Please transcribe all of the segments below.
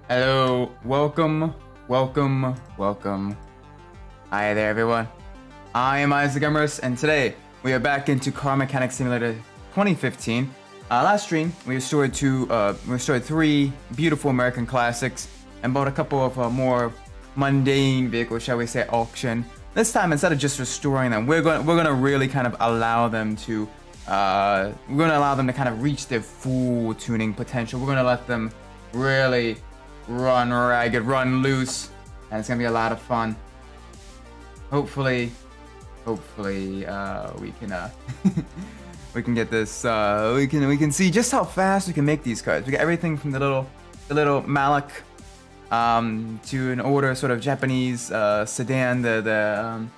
Hello, welcome. Hi there, everyone. I am Isaac Umbras, and today we are back into Car Mechanic Simulator 2015. Last stream we restored three beautiful American classics and bought a couple of more mundane vehicles, shall we say, at auction. This time, instead of just restoring them, we're gonna really kind of allow them to kind of reach their full tuning potential. We're gonna let them really run ragged, run loose, and it's gonna be a lot of fun. Hopefully, we can we can get this. We can see just how fast we can make these cars. We got everything from the little Malik to an older sort of Japanese sedan, the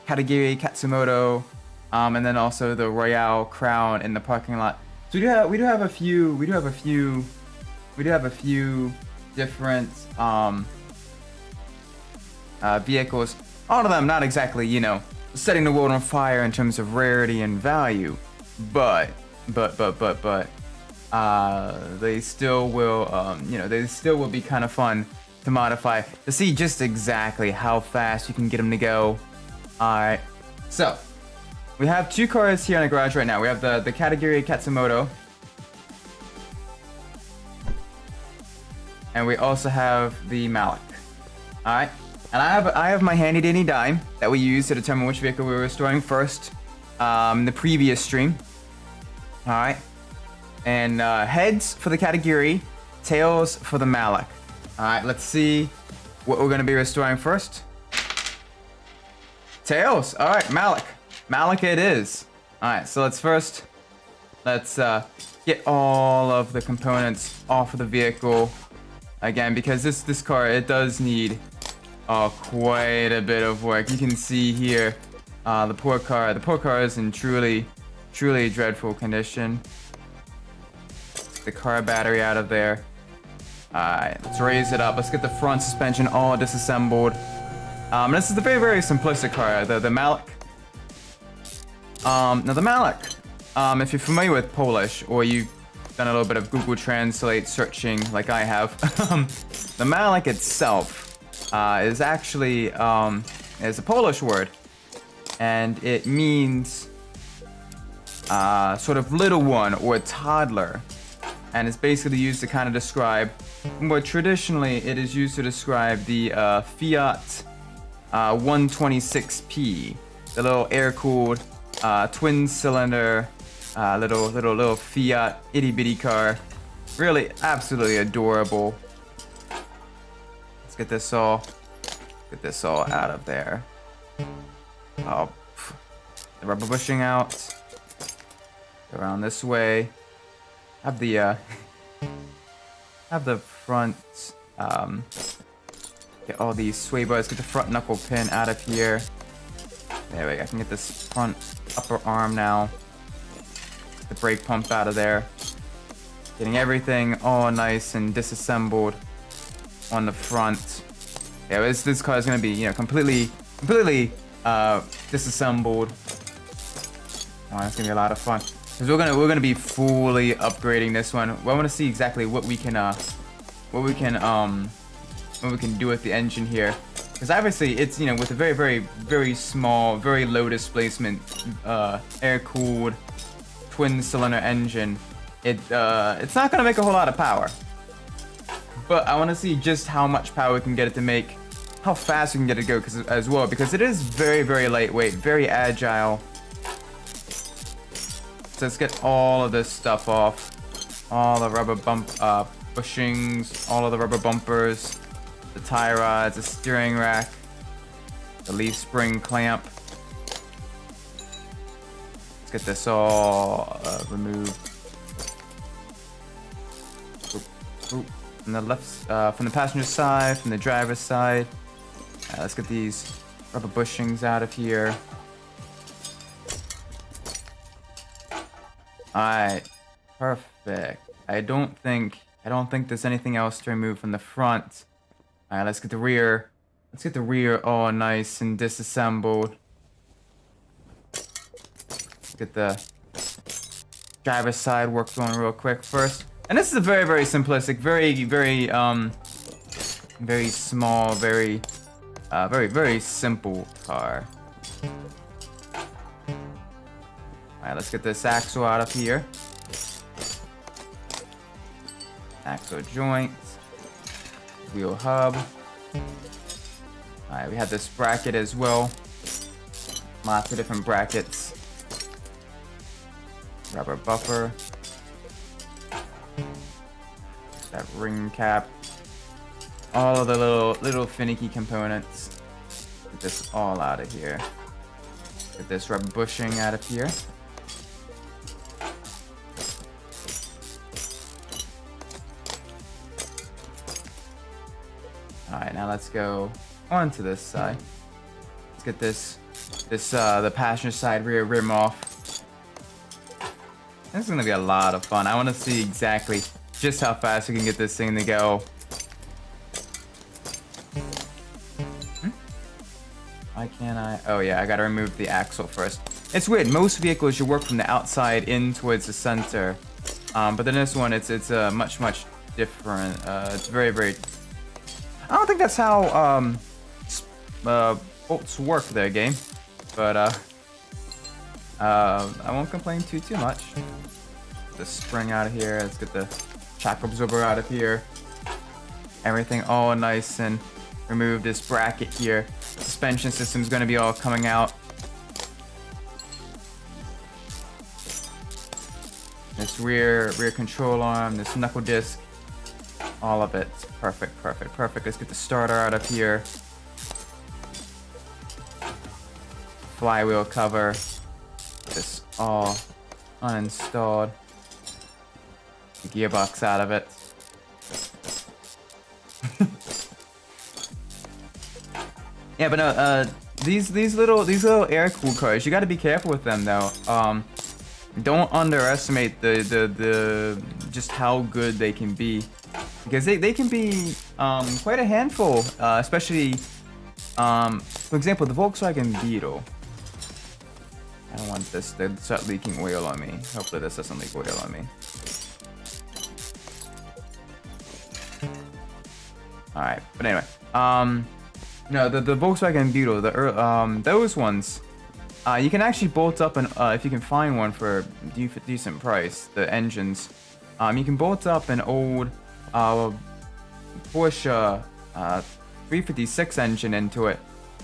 Katagiri Katsumoto, and then also the Royale Crown in the parking lot. So we do have a few different vehicles. All of them not exactly, setting the world on fire in terms of rarity and value, but they still will, they still will be kind of fun to modify to see just exactly how fast you can get them to go. All right, so we have two cars here in the garage right now. We have the Katagiri Katsumoto. And we also have the Malik. Alright. And I have my handy dandy dime that we use to determine which vehicle we were restoring first in the previous stream. Alright. And heads for the Katagiri, tails for the Malik. Alright, let's see what we're gonna be restoring first. Tails! Alright, Malik. Malik it is. Alright, so let's get all of the components off of the vehicle. Again, because this car, it does need quite a bit of work. You can see here, the poor car is in truly dreadful condition. The car battery out of there. Alright, let's raise it up. Let's get the front suspension all disassembled. This is the very simplistic car, the Malik. Now the Malik, if you're familiar with Polish, or you've done a little bit of Google Translate searching like I have, the Malik itself is actually is a Polish word, and it means sort of little one or toddler, and it's basically used to kind of describe, more traditionally it is used to describe the Fiat 126P, the little air-cooled twin cylinder little Fiat itty bitty car. Really absolutely adorable. Let's get this all out of there. Oh, the rubber bushing out. Go around this way. Have the front get all these sway bars, get the front knuckle pin out of here. There we go. I can get this front upper arm now. The brake pump out of there. Getting everything all nice and disassembled on the front. Yeah, this car is gonna be, completely disassembled. Oh, that's gonna be a lot of fun. Cause we're gonna be fully upgrading this one. Well, I want to see exactly what we can do with the engine here. Because obviously it's, with a very small, very low displacement, air-cooled twin cylinder engine, it's not gonna make a whole lot of power. But I want to see just how much power we can get it to make, how fast we can get it to go as well, because it is very lightweight, very agile. So let's get all of this stuff off. All the rubber bushings, all of the rubber bumpers, the tie rods, the steering rack, the leaf spring clamp. Let's get this all removed. From the left, from the passenger side, from the driver's side. Let's get these rubber bushings out of here. Alright, perfect. I don't think there's anything else to remove from the front. Alright, let's get the rear. Let's get the rear all nice and disassembled. Let's get the driver's side worked on real quick first. And this is a very simplistic, very Very small, very simple car. Alright, let's get this axle out of here. Axle joint. Wheel hub. Alright, we have this bracket as well. Lots of different brackets. Rubber buffer. That ring cap. All of the little finicky components. Get this all out of here. Get this rubber bushing out of here. Alright, now let's go onto this side. Let's get the passenger side rear rim off. This is gonna be a lot of fun. I want to see exactly just how fast we can get this thing to go. Why can't I? Oh yeah, I gotta remove the axle first. It's weird. Most vehicles you work from the outside in towards the center, but then this one it's much different. It's very. I don't think that's how bolts work there, game. But I won't complain too much. Get the spring out of here. Let's get the shock absorber out of here. Everything all nice and remove this bracket here. Suspension system's gonna be all coming out. This rear control arm, this knuckle disc, all of it. Perfect. Let's get the starter out of here. Flywheel cover. This all uninstalled. The gearbox out of it. Yeah, but no, these little air-cooled cars, you got to be careful with them though. Don't underestimate the just how good they can be, because they can be quite a handful, especially for example the Volkswagen Beetle. I don't want this to start leaking oil on me. Hopefully this doesn't leak oil on me. Alright, but anyway, no, the Volkswagen Beetle, those ones, you can actually bolt up, and if you can find one for a decent price, the engines, you can bolt up an old Porsche 356 engine into it,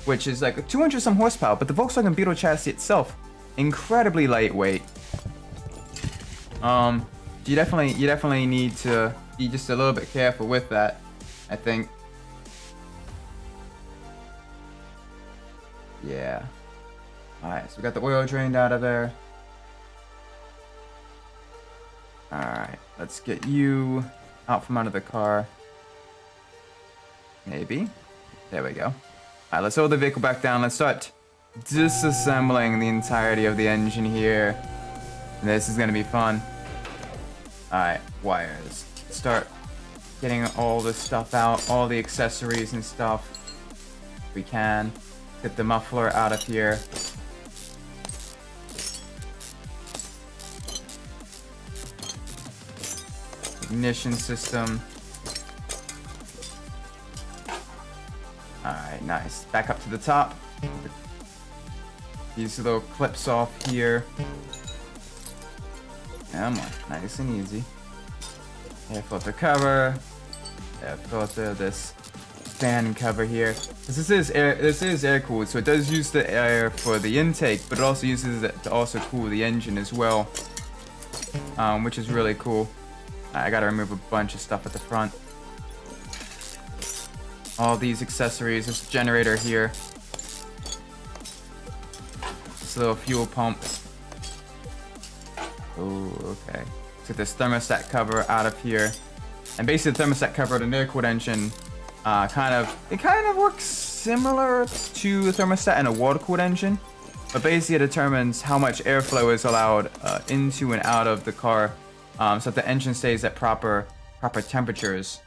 which is like 200 some horsepower, but the Volkswagen Beetle chassis itself, incredibly lightweight. You definitely need to be just a little bit careful with that, I think. Yeah. Alright, so we got the oil drained out of there. Alright, let's get you out from under the car. Maybe. There we go. Alright, let's hold the vehicle back down. Let's start disassembling the entirety of the engine here. This is gonna be fun. Alright, wires. Start getting all this stuff out, all the accessories and stuff. If we can. Get the muffler out of here. Ignition system. Alright, nice. Back up to the top. These little clips off here. Come on, nice and easy. Air filter cover. Air filter, this fan cover here. This is air cooled, so it does use the air for the intake, but it also uses it to also cool the engine as well, which is really cool. I gotta remove a bunch of stuff at the front. All these accessories, this generator here, this little fuel pump. Oh, okay. Let's get this thermostat cover out of here. And basically the thermostat cover of an air-cooled engine kind of works similar to a thermostat in a water-cooled engine, but basically it determines how much airflow is allowed into and out of the car, so that the engine stays at proper temperatures,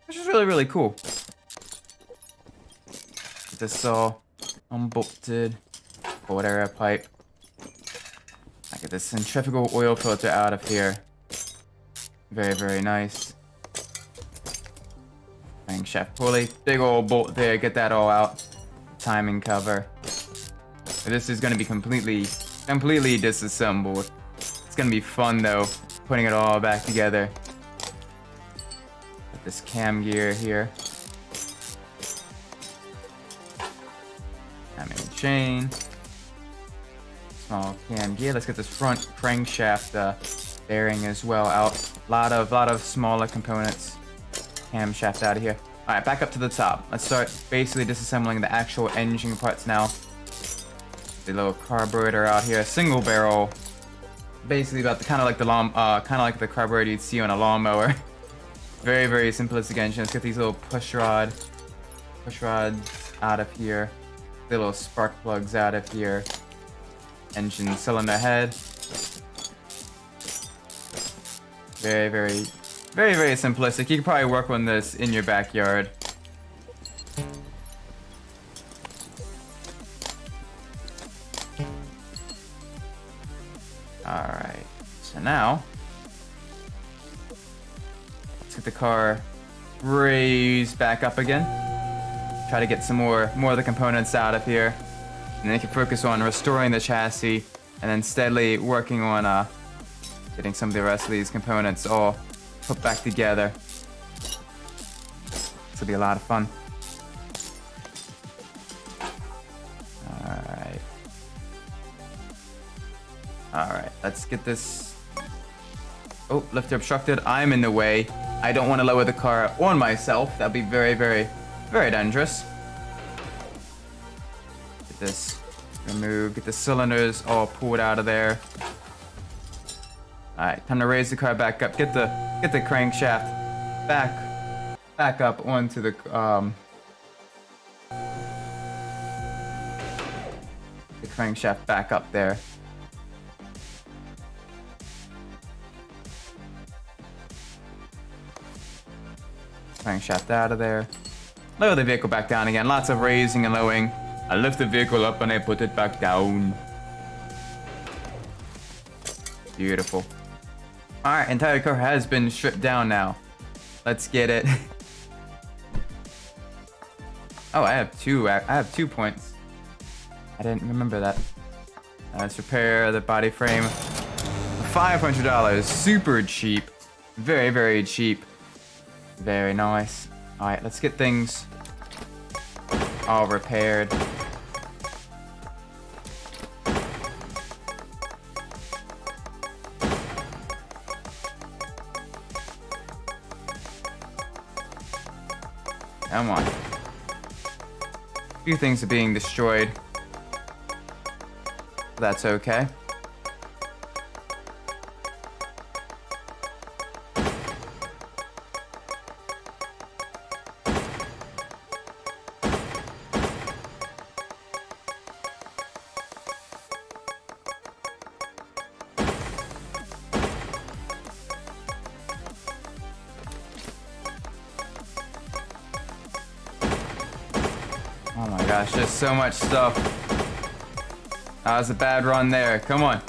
which is really cool. Get this all unbolted, forward air pipe. I get this centrifugal oil filter out of here. Very nice. Crankshaft pulley. Big old bolt there. Get that all out. Timing cover. So this is going to be completely disassembled. It's going to be fun though, putting it all back together. Got this cam gear here. Timing chain. Small cam gear. Let's get this front crankshaft bearing as well out. Lot of smaller components. Camshaft out of here. All right, back up to the top. Let's start basically disassembling the actual engine parts now. The little carburetor out here, single barrel. Basically about the kind of like the carburetor you'd see on a lawnmower. Very simplistic engine. Let's get these little push rods out of here. The little spark plugs out of here. Engine cylinder head. Very simplistic. You could probably work on this in your backyard. Alright, so now let's get the car raised back up again. Try to get some more of the components out of here. And then you can focus on restoring the chassis and then steadily working on getting some of the rest of these components all put back together. This will be a lot of fun. Alright, let's get this. Oh, lifter obstructed. I'm in the way. I don't want to lower the car on myself. That'd be very dangerous. Get this removed. Get the cylinders all pulled out of there. Alright, time to raise the car back up. Get the crankshaft back up onto the crankshaft back up there. Crankshaft out of there. Lower the vehicle back down again. Lots of raising and lowering. I lift the vehicle up and I put it back down. Beautiful. Alright, entire car has been stripped down now. Let's get it. Oh, I have 2 points. I didn't remember that. Let's repair the body frame. $500. Super cheap. Very cheap. Very nice. Alright, let's get things all repaired. Come on. A few things are being destroyed. That's okay. Oh my gosh, there's so much stuff. That was a bad run there. Come on.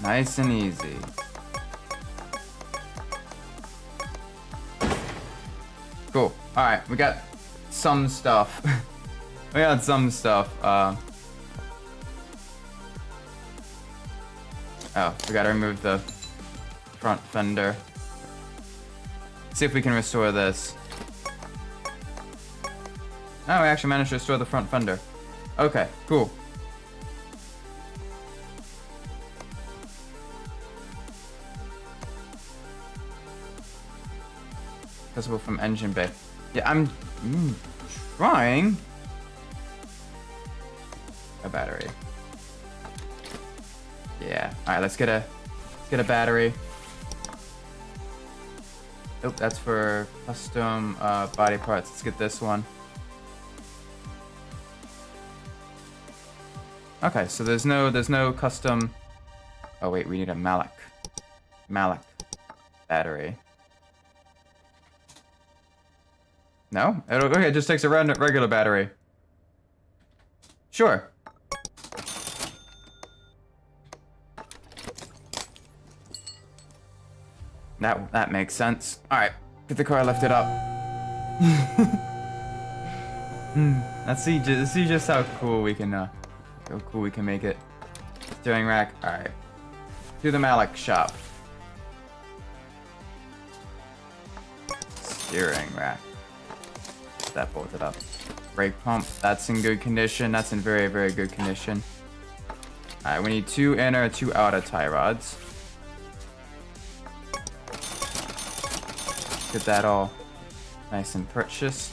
Nice and easy. Cool. Alright, we got some stuff. We got some stuff. Oh, we gotta remove the front fender. See if we can restore this. Oh, we actually managed to restore the front fender. Okay, cool. Visible from engine bay. Yeah, I'm trying. A battery. Yeah. All right, let's get a battery. Oh, that's for custom body parts. Let's get this one. Okay, so there's no custom. Oh wait, we need a Malik battery. No? Okay, it just takes a regular battery. Sure. That makes sense. All right, get the car lifted up. Let's see just how cool we can make it. Steering rack. All right, to the Malik shop. Steering rack. That bolted up. Brake pump. That's in good condition. That's in very, very good condition. All right, we need 2 inner, 2 outer tie rods. Get that all nice and purchased.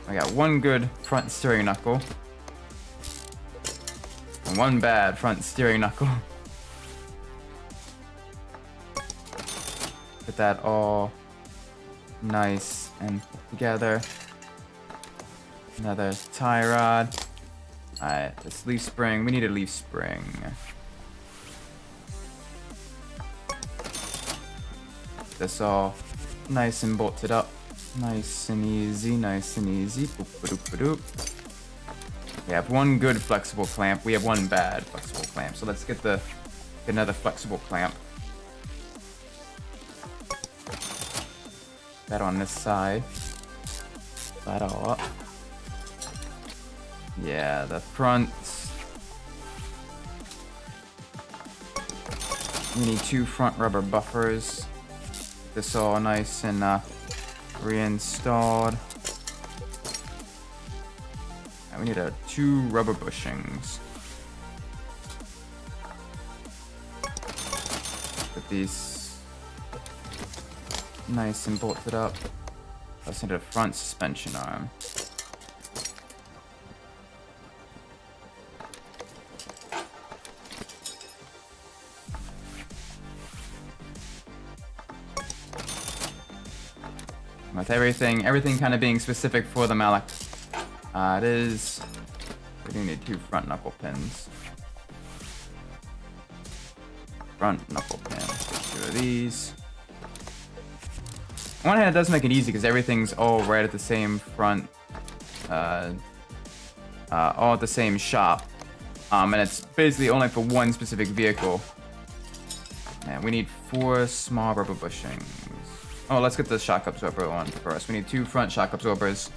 I got 1 good front steering knuckle. And 1 bad front steering knuckle. Get that all nice and put together. Another tie rod. Alright, this leaf spring. We need a leaf spring. This all nice and bolted up. Nice and easy, nice and easy. Boop, ba-doop, ba-doop. We have 1 good flexible clamp. We have 1 bad flexible clamp. So let's get another flexible clamp. That on this side. That all up. Yeah, the front. We need 2 front rubber buffers. Get this all nice and reinstalled. And we need 2 rubber bushings. Get these nice and bolted up. Let's need a front suspension arm. With everything kind of being specific for the Malik. We do need 2 front knuckle pins. Front knuckle pins. Get 2 of these. On one hand, it does make it easy because everything's all right at the same front, all at the same shop, and it's basically only for 1 specific vehicle. And we need 4 small rubber bushings. Oh, let's get the shock absorber on first. We need 2 front shock absorbers.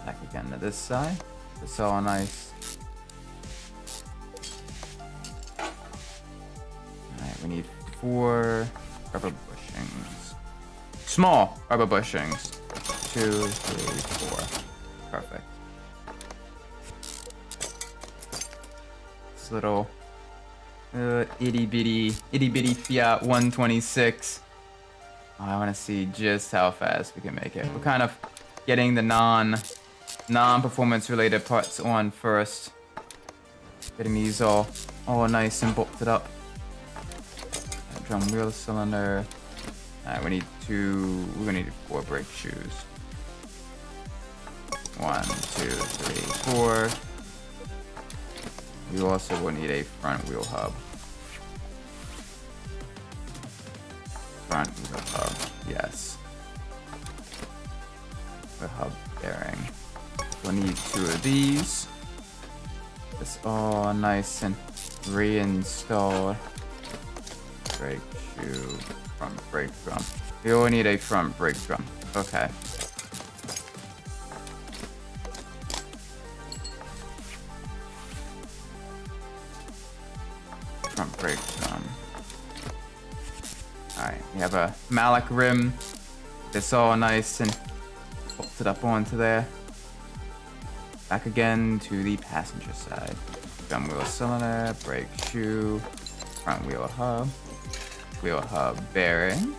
Back again to this side. It's all nice. Alright, we need 4 rubber bushings. Small rubber bushings. 2, 3, 4. Perfect. Little itty bitty Fiat 126. I want to see just how fast we can make it. We're kind of getting the non-performance related parts on first. Getting these all nice and bolted up. Drum wheel cylinder. Alright, we need 4 brake shoes. 1, 2, 3, 4. We also will need a front wheel hub. Front wheel hub, yes. The hub bearing. We'll need 2 of these. This all nice and reinstalled. Brake shoe, front brake drum. We all need a front brake drum. Okay. Front brake drum. Alright, we have a Malik rim. This all nice and bolted up onto there. Back again to the passenger side. Drum wheel cylinder, brake shoe, front wheel hub bearing,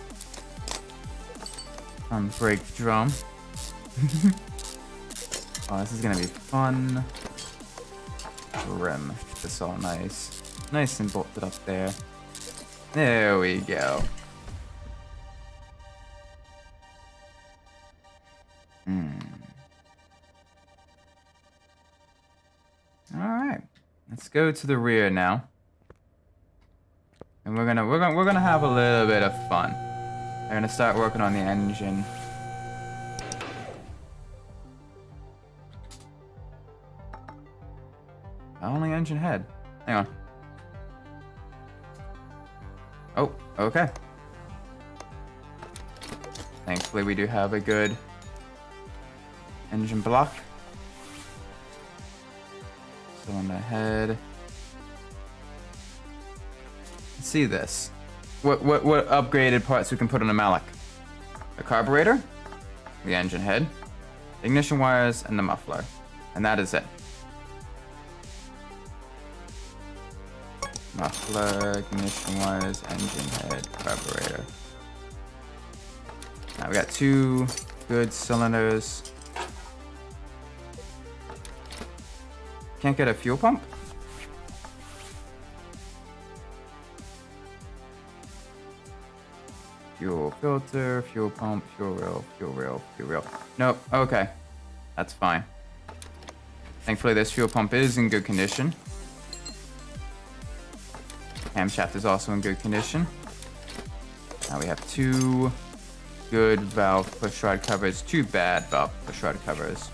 front brake drum. Oh, this is gonna be fun. Rim. This all nice and bolted up there. There we go. Alright. Let's go to the rear now. And we're gonna have a little bit of fun. We're gonna start working on the engine. Only engine head. Hang on. Oh, okay. Thankfully, we do have a good engine block. Cylinder head. Let's see this. What upgraded parts we can put on a Malik? The carburetor, the engine head, ignition wires, and the muffler. And that is it. Muffler, ignition wires, engine head, carburetor. Now we got 2 good cylinders. Can't get a fuel pump? Fuel filter, fuel pump, fuel rail, fuel rail, fuel rail. Nope, okay. That's fine. Thankfully this fuel pump is in good condition. Camshaft is also in good condition. Now we have 2 good valve pushrod covers, 2 bad valve pushrod covers.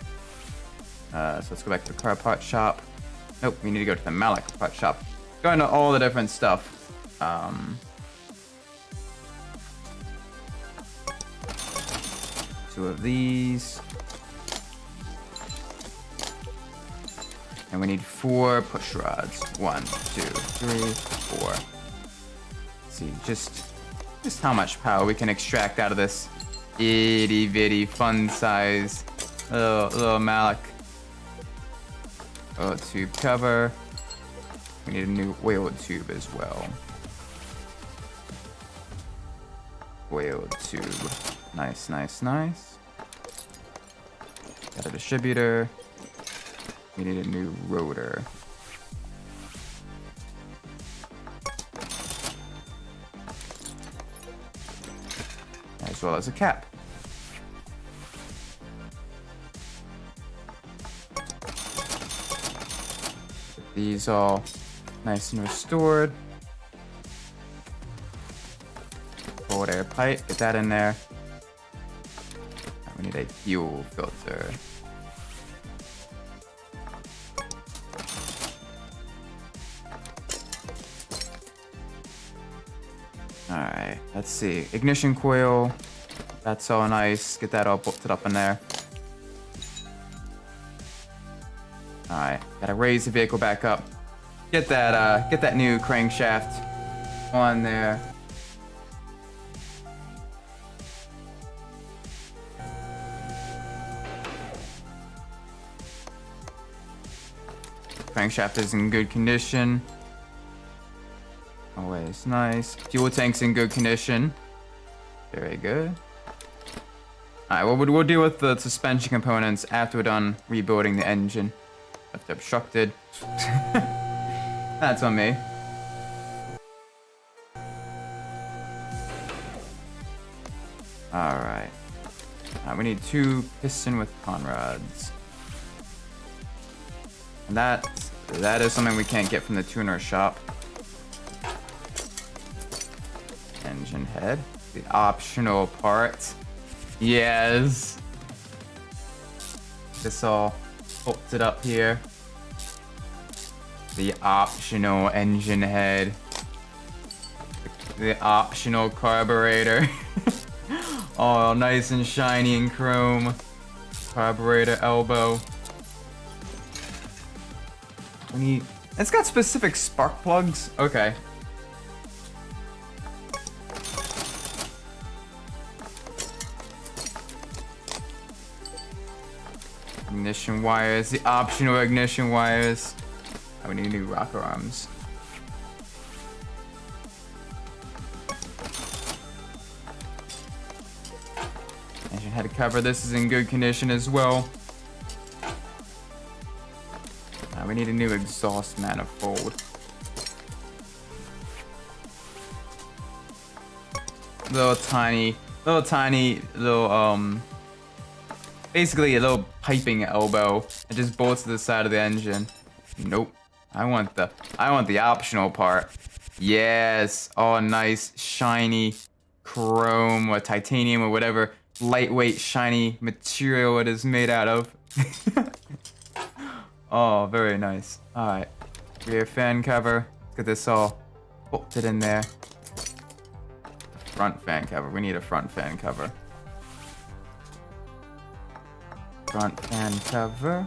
So let's go back to the car part shop. Nope, we need to go to the Malik part shop. Go into all the different stuff. 2 of these. And we need 4 push rods. 1, 2, 3, 4. Let's see, just how much power we can extract out of this itty bitty fun size little Malik. Oil tube cover. We need a new oil tube as well. Oil tube. Nice, nice, nice. Got a distributor. We need a new rotor. As well as a cap. Get these all nice and restored. Forward air pipe, get that in there. Now we need a fuel filter. Alright, let's see. Ignition coil. That's all nice. Get that all bolted up in there. Alright, gotta raise the vehicle back up. Get that new crankshaft on there. Crankshaft is in good condition. Always nice. Fuel tank's in good condition. Very good. Alright, well, we'll deal with the suspension components after we're done rebuilding the engine. Left obstructed. That's on me. Alright. We need 2 piston with con rods. And that is something we can't get from the tuner shop. Engine head. The optional part. Yes. This all bolted up here. The optional engine head. The optional carburetor. All nice and shiny and chrome. Carburetor elbow. It's got specific spark plugs. Okay. Ignition wires, the optional ignition wires. Oh, we need new rocker arms. Engine head cover, this is in good condition as well. We need a new exhaust manifold. Little tiny, basically a little piping elbow. It just bolts to the side of the engine. Nope. I want the optional part. Yes. Oh, nice, shiny chrome or titanium or whatever lightweight, shiny material it is made out of. Oh, very nice. All right. Rear fan cover. Get this all bolted in there. Front fan cover. We need a front fan cover. Front fan cover.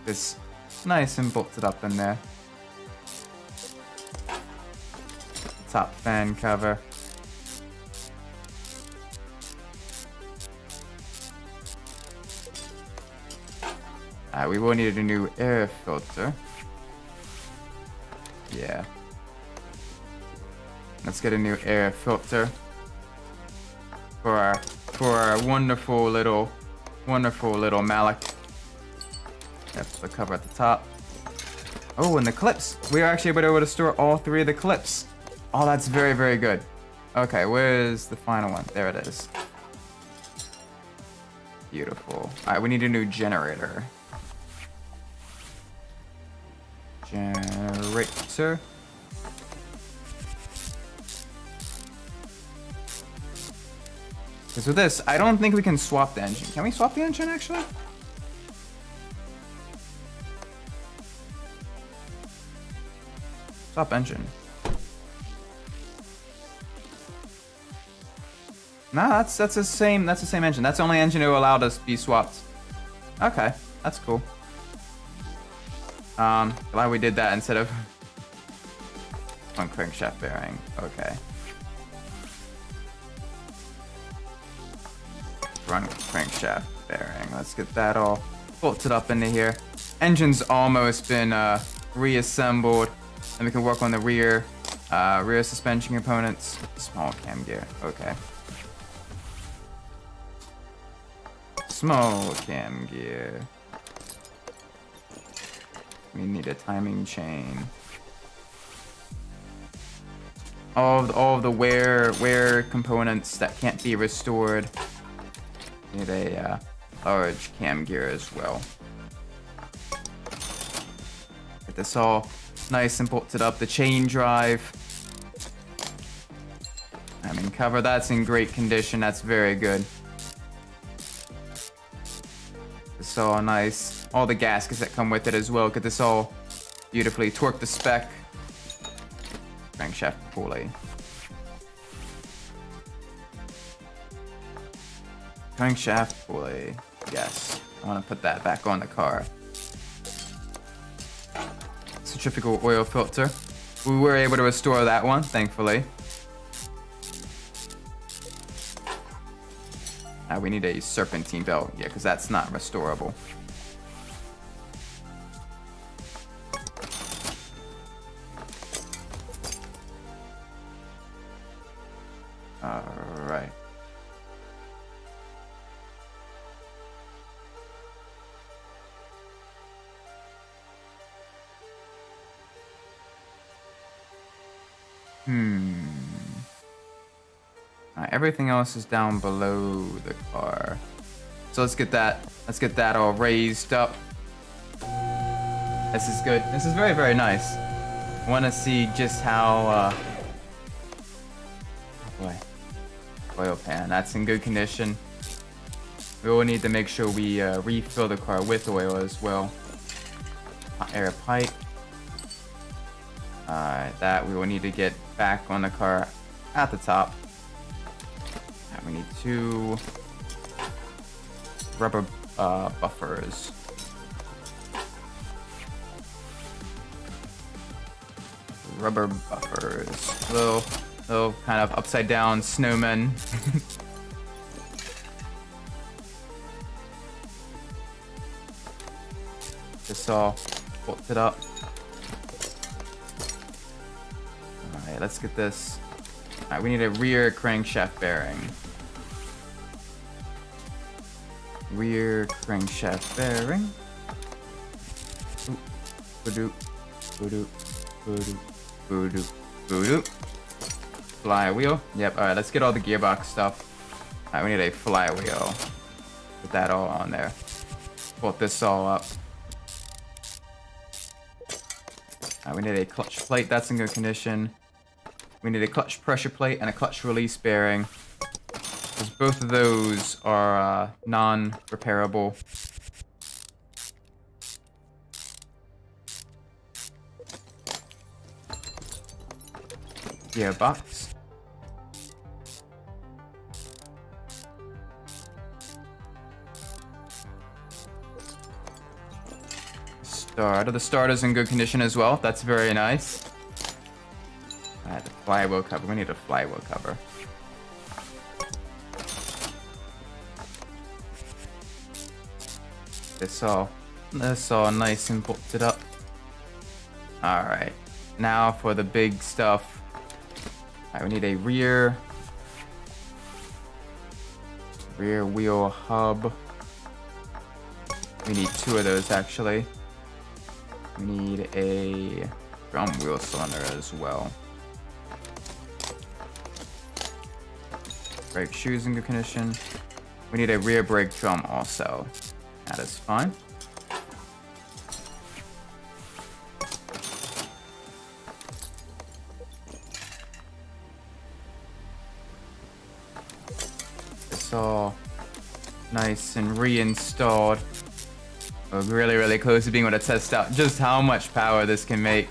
This nice and bolted up in there. Top fan cover. We will need a new air filter. Yeah. Let's get a new air filter for our wonderful little Malik. That's the cover at the top. Oh, and the clips. We are actually able to store all three of the clips. Oh, that's very, very good. Okay, where's the final one? There it is. Beautiful. All right, we need a new generator. Generator. Because with this, I don't think we can swap the engine. Can we swap the engine, actually? Swap engine. No, that's the same engine. That's the only engine who allowed us to be swapped. Okay, that's cool. Glad we did that instead of one crankshaft bearing. Okay. Front crankshaft bearing. Let's get that all bolted up into here. Engine's almost been reassembled, and we can work on the rear suspension components. Small cam gear. Okay. Small cam gear. We need a timing chain. All of the wear components that can't be restored. Need a large cam gear as well. Get this all nice and bolted up. The chain drive. I mean, cover, that's in great condition. That's very good. It's all nice. All the gaskets that come with it as well. Get this all beautifully torque the spec. Crankshaft pulley. Crankshaft pulley. Yes. I want to put that back on the car. Centrifugal oil filter. We were able to restore that one, thankfully. We need a serpentine belt. Yeah, because that's not restorable. Alright. Everything else is down below the car. So let's get that all raised up. This is good. This is very, very nice. I want to see just how, oh boy. Oil pan, that's in good condition. We will need to make sure we refill the car with oil as well. Hot air pipe. Alright, that we will need to get back on the car at the top. We need 2 rubber buffers. Rubber buffers. Little kind of upside down snowmen. This all bolted up. Alright, let's get this. Alright, we need a rear crankshaft bearing. Rear crankshaft bearing. Flywheel. Yep, alright, let's get all the gearbox stuff. Alright, we need a flywheel. Put that all on there. Bolt this all up. We need a clutch plate. That's in good condition. We need a clutch pressure plate and a clutch release bearing. Because both of those are non-repairable. Gearbox. Starter. The starter's in good condition as well. That's very nice. Alright, the flywheel cover. We need a flywheel cover. This all nice and bolted up. Alright. Now for the big stuff. Alright, we need a rear wheel hub. We need 2 of those actually. We need a drum wheel cylinder as well. Brake shoes in good condition. We need a rear brake drum also. That is fine. It's all nice and reinstalled. We're really close to being able to test out just how much power this can make.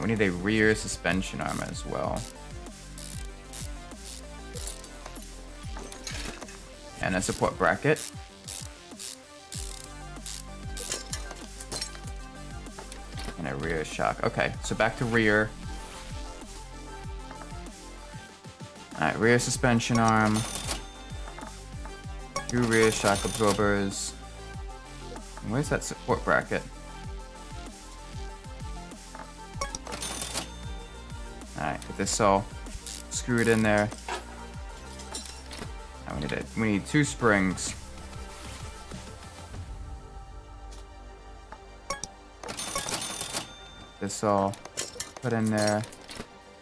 We need a rear suspension arm as well. And a support bracket. And a rear shock. Okay, so back to rear. Alright, rear suspension arm. 2 rear shock absorbers. Where's that support bracket? Alright, get this all screwed in there. Now we need 2 springs. This all put in there.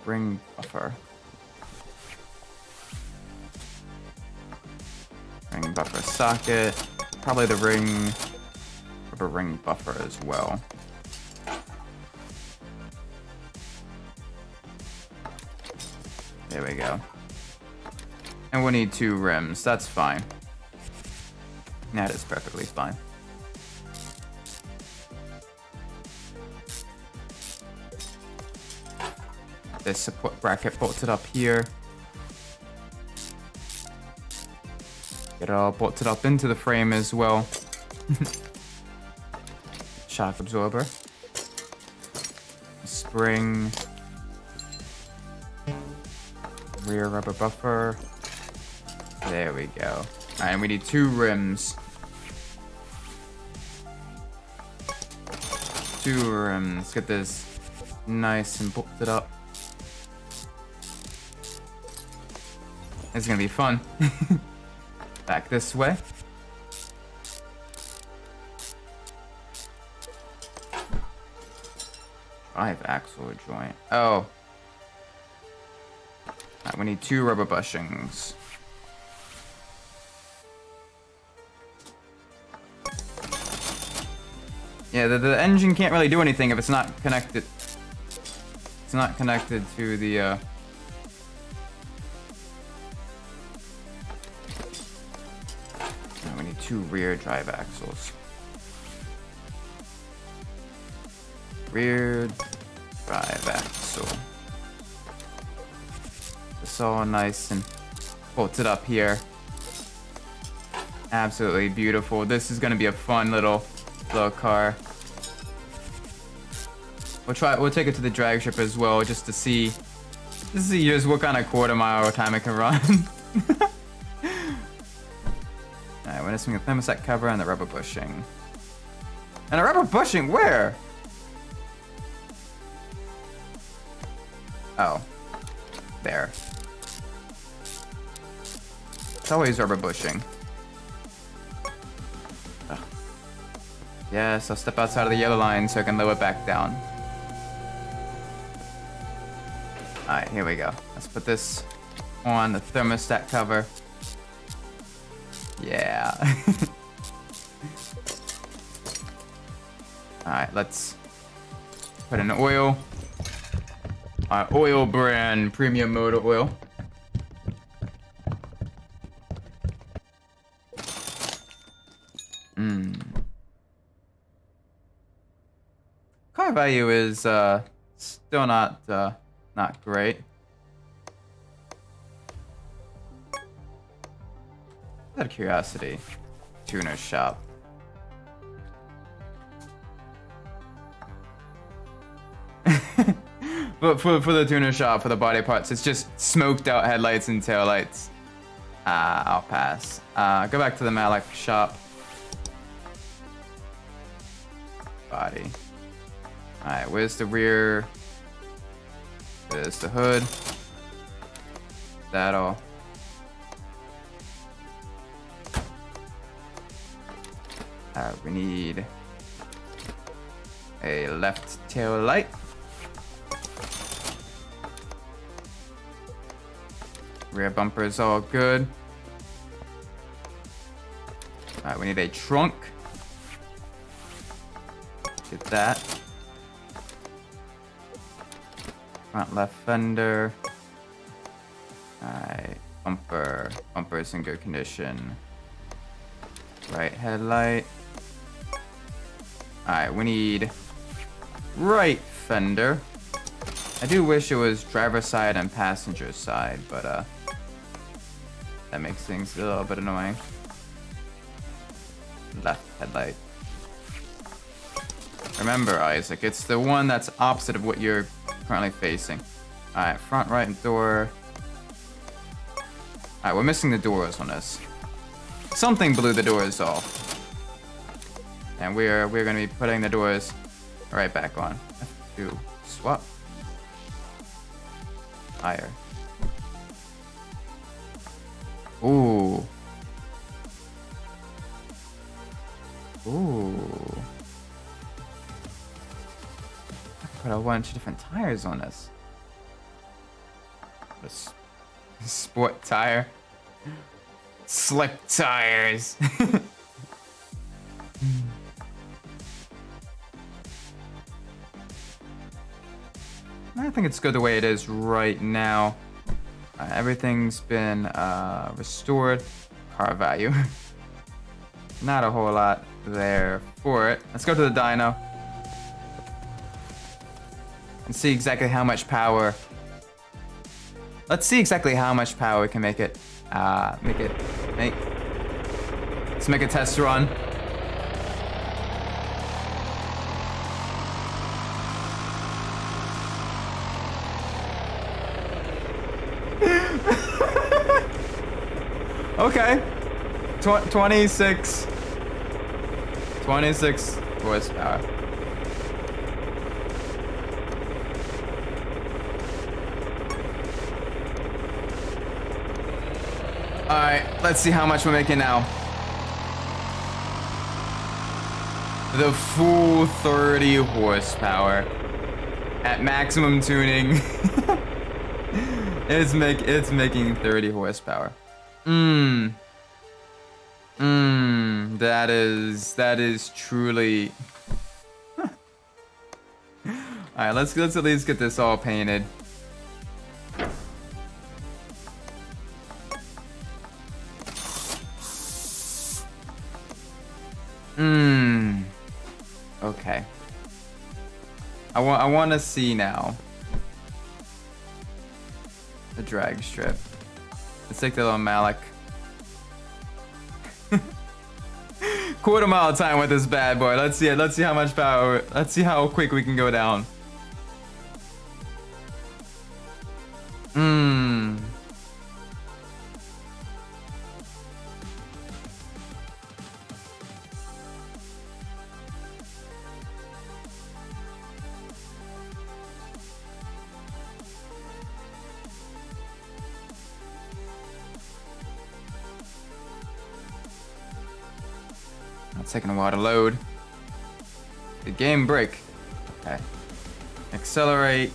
Ring buffer. Ring buffer socket. Probably the rubber ring buffer as well. There we go. And we'll need 2 rims. That's fine. That is perfectly fine. This support bracket bolted up here. Get it all bolted up into the frame as well. Shock absorber. Spring. Rear rubber buffer. There we go. Alright, and we need 2 rims. 2 rims. Get this nice and bolted up. It's gonna be fun. Back this way. Drive axle joint. Oh. Right, we need 2 rubber bushings. Yeah, the engine can't really do anything if it's not connected. It's not connected to the we need 2 rear drive axles. Rear drive axle. It's all nice and bolted up here. Absolutely beautiful. This is gonna be a fun little car. We'll take it to the drag strip as well just to see just what kind of quarter-mile time it can run. Alright, we're missing a thermostat cover and the rubber bushing. And a rubber bushing where? Oh. There. It's always rubber bushing. Ugh. Yes, I'll step outside of the yellow line so I can lower it back down. Alright, here we go. Let's put this on the thermostat cover. Yeah. Alright, let's put in oil. Our oil brand premium motor oil. Car value is still not great. Out of curiosity, tuner shop. But for the tuner shop, for the body parts, it's just smoked out headlights and taillights. I'll pass. Go back to the Malik shop. Body. Alright, where's the rear? There's the hood. That all. We need a left tail light. Rear bumper is all good. Alright, we need a trunk. Get that. Front left fender. Alright, bumper. Bumper is in good condition. Right headlight. Alright, we need right fender. I do wish it was driver's side and passenger side, but that makes things a little bit annoying. Left headlight. Remember, Isaac, it's the one that's opposite of what you're currently facing. Alright, front right door. Alright, we're missing the doors on this. Something blew the doors off. And we're gonna be putting the doors right back on. F2 swap. Higher. Ooh. Ooh. I could put a bunch of different tires on this. A sport tire. Slick tires. I think it's good the way it is right now. Everything's been restored. Car value. Not a whole lot there for it. Let's go to the dyno and see exactly how much power. Let's see exactly how much power we can make it. Let's make a test run. Okay. 26 horsepower. Alright, let's see how much we're making now. The full 30 horsepower at maximum tuning. It's making 30 horsepower. That is truly. Alright, let's at least get this all painted. Okay. I want to see now the drag strip. Let's take the little Malik. Quarter mile time with this bad boy. Let's see it. Let's see how much power. Let's see how quick we can go down. It's taking a while to load. The game break. Okay. Accelerate.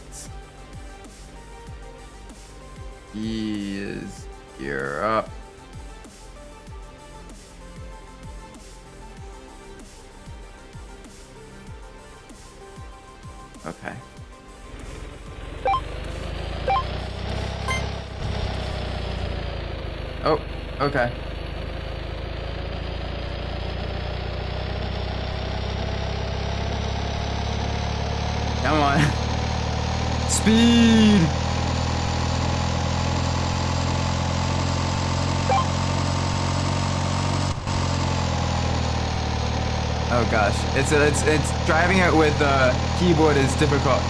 Is gear up. Okay. Oh, okay. Come on. Speed! Oh gosh, it's driving it with the keyboard is difficult.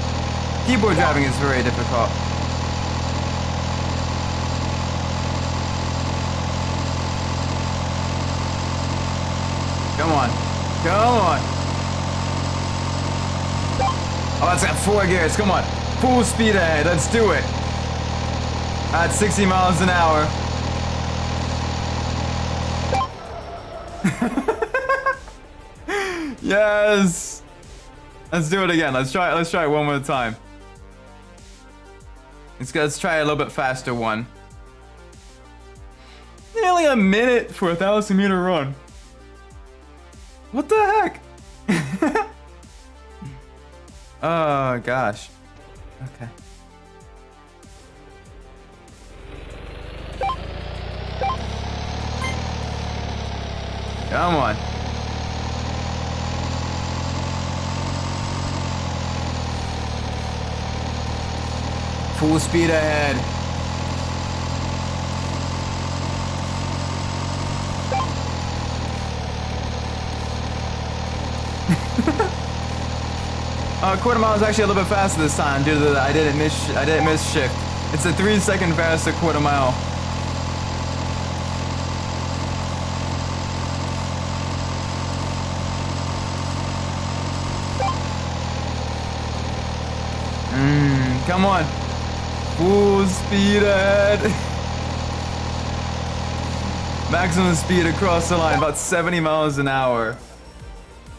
Keyboard driving is very difficult. Come on, come on. Oh, it's got 4 gears. Come on, full speed ahead. Let's do it. At 60 miles an hour. Yes. Let's do it again. Let's try it one more time. Let's try a little bit faster one. Nearly a minute for a 1,000-meter run. What the heck? Oh gosh. Okay. Come on. Full speed ahead. Quarter mile is actually a little bit faster this time due to the I didn't miss shift. It's a 3-second faster quarter mile. Come on. Full speed ahead. Maximum speed across the line, about 70 miles an hour.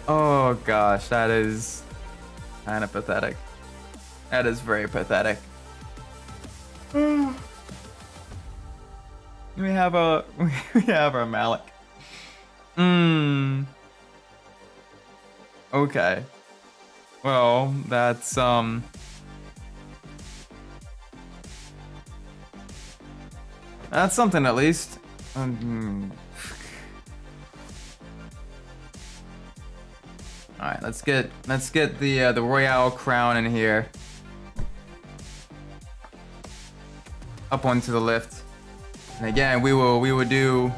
Oh gosh, that is kind of pathetic. That is very pathetic. We have our Malik. Okay. Well, that's something at least. All right, let's get the Royale crown in here. Up onto the lift. And again, we would do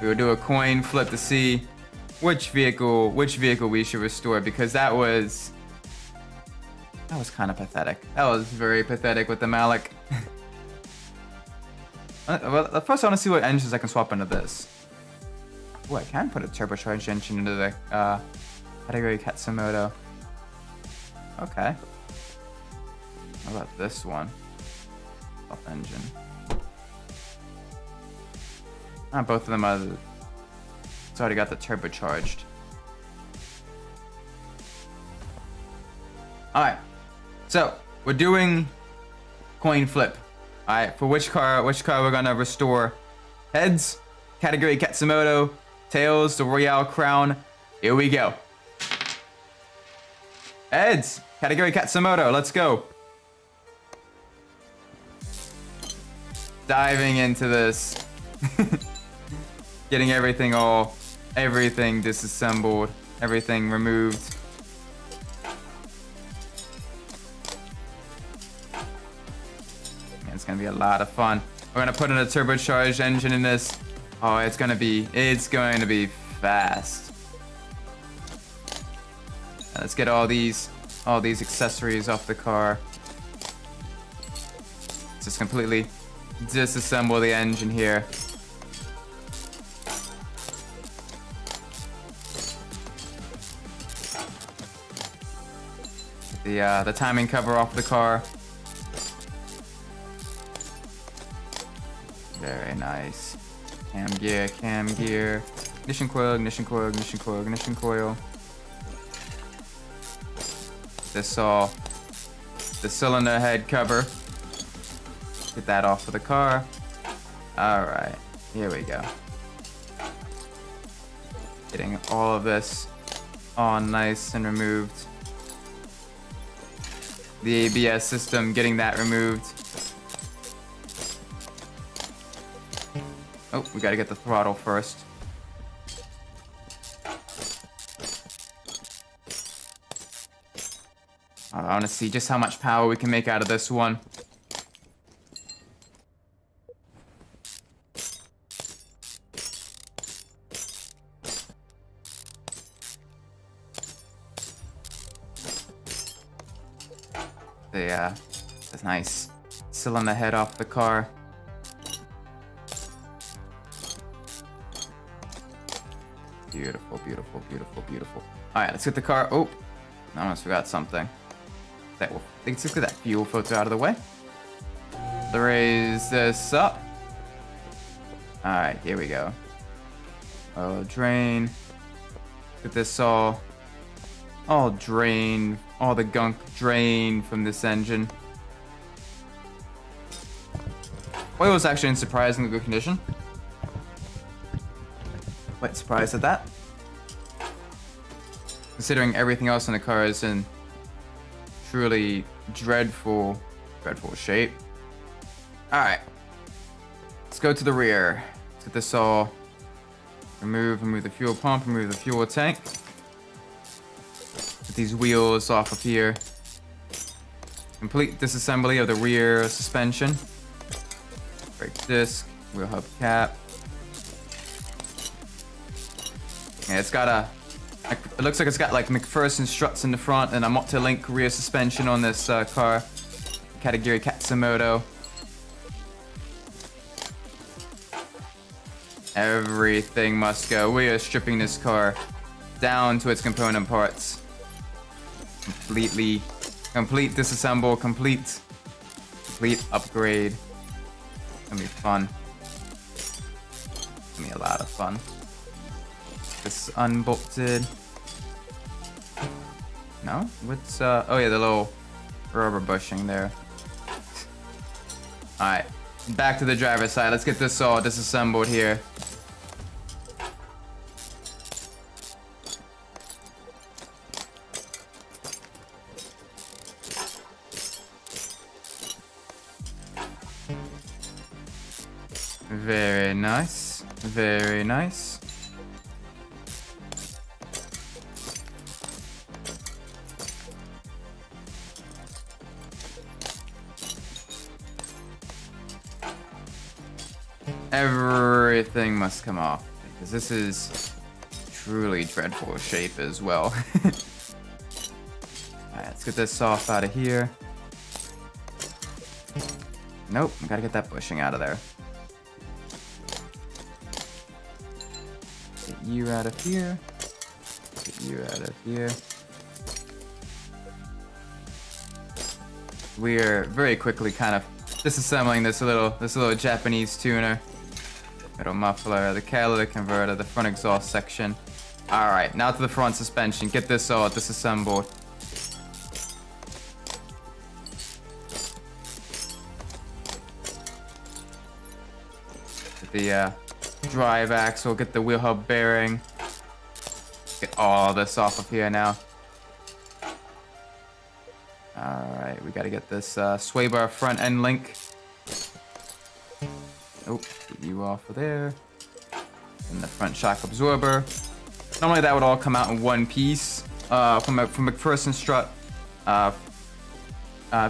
a coin flip to see which vehicle we should restore, because that was kind of pathetic. That was very pathetic with the Malik. Well, first I want to see what engines I can swap into this. Oh, I can put a turbocharged engine into the category Katsumoto. Okay. How about this one? Swap engine. Both of them are. It's already got the turbocharged. All right. So we're doing coin flip. All right. For which car we're gonna restore? Heads, category Katsumoto. Tails, the Royale crown. Here we go. Heads, category Katsumoto. Let's go. Diving into this. Getting everything disassembled, everything removed. Man, it's gonna be a lot of fun. We're gonna put in a turbocharged engine in this. Oh, it's gonna be fast. Let's get all these accessories off the car. Just completely disassemble the engine here. The timing cover off the car. Very nice. Cam gear. Ignition coil. This all. The cylinder head cover. Get that off of the car. Alright, here we go. Getting all of this all nice and removed. The ABS system, getting that removed. Oh, we gotta get the throttle first. I want to see just how much power we can make out of this one. That's nice. Still on the head off the car. Beautiful, beautiful, beautiful, beautiful. Alright, let's get the car. Oh, I almost forgot something. Let's get that fuel filter out of the way. Let's raise this up. Alright, here we go. Oh, drain. Get this all drain. All the gunk drain from this engine. Oil is actually in surprisingly good condition. Quite surprised at that. Considering everything else in the car is in truly dreadful shape. Alright. Let's go to the rear. Let's get this all remove the fuel pump, remove the fuel tank. Get these wheels off of here. Complete disassembly of the rear suspension. Brake disc, wheel hub cap. Yeah, it's got it looks like it's got like McPherson struts in the front and a multi-link rear suspension on this car. Category Katsumoto. Everything must go. We are stripping this car down to its component parts. Complete disassemble, complete upgrade. It's gonna be fun. It's gonna be a lot of fun. This unbolted. No? What's oh yeah, the little rubber bushing there. Alright. Back to the driver's side. Let's get this all disassembled here. Very nice. Very nice. Everything must come off because this is truly dreadful shape as well. Alright, let's get this off out of here. Nope, I gotta get that bushing out of there. Get you out of here. Get you out of here. We're very quickly kind of disassembling this little Japanese tuner. Middle muffler, the catalytic converter, the front exhaust section. Alright, now to the front suspension. Get this all disassembled. Get the drive axle, get the wheel hub bearing. Get all this off of here now. Alright, we gotta get this sway bar front end link. Oh, get you off of there. And the front shock absorber. Normally that would all come out in one piece. From McPherson strut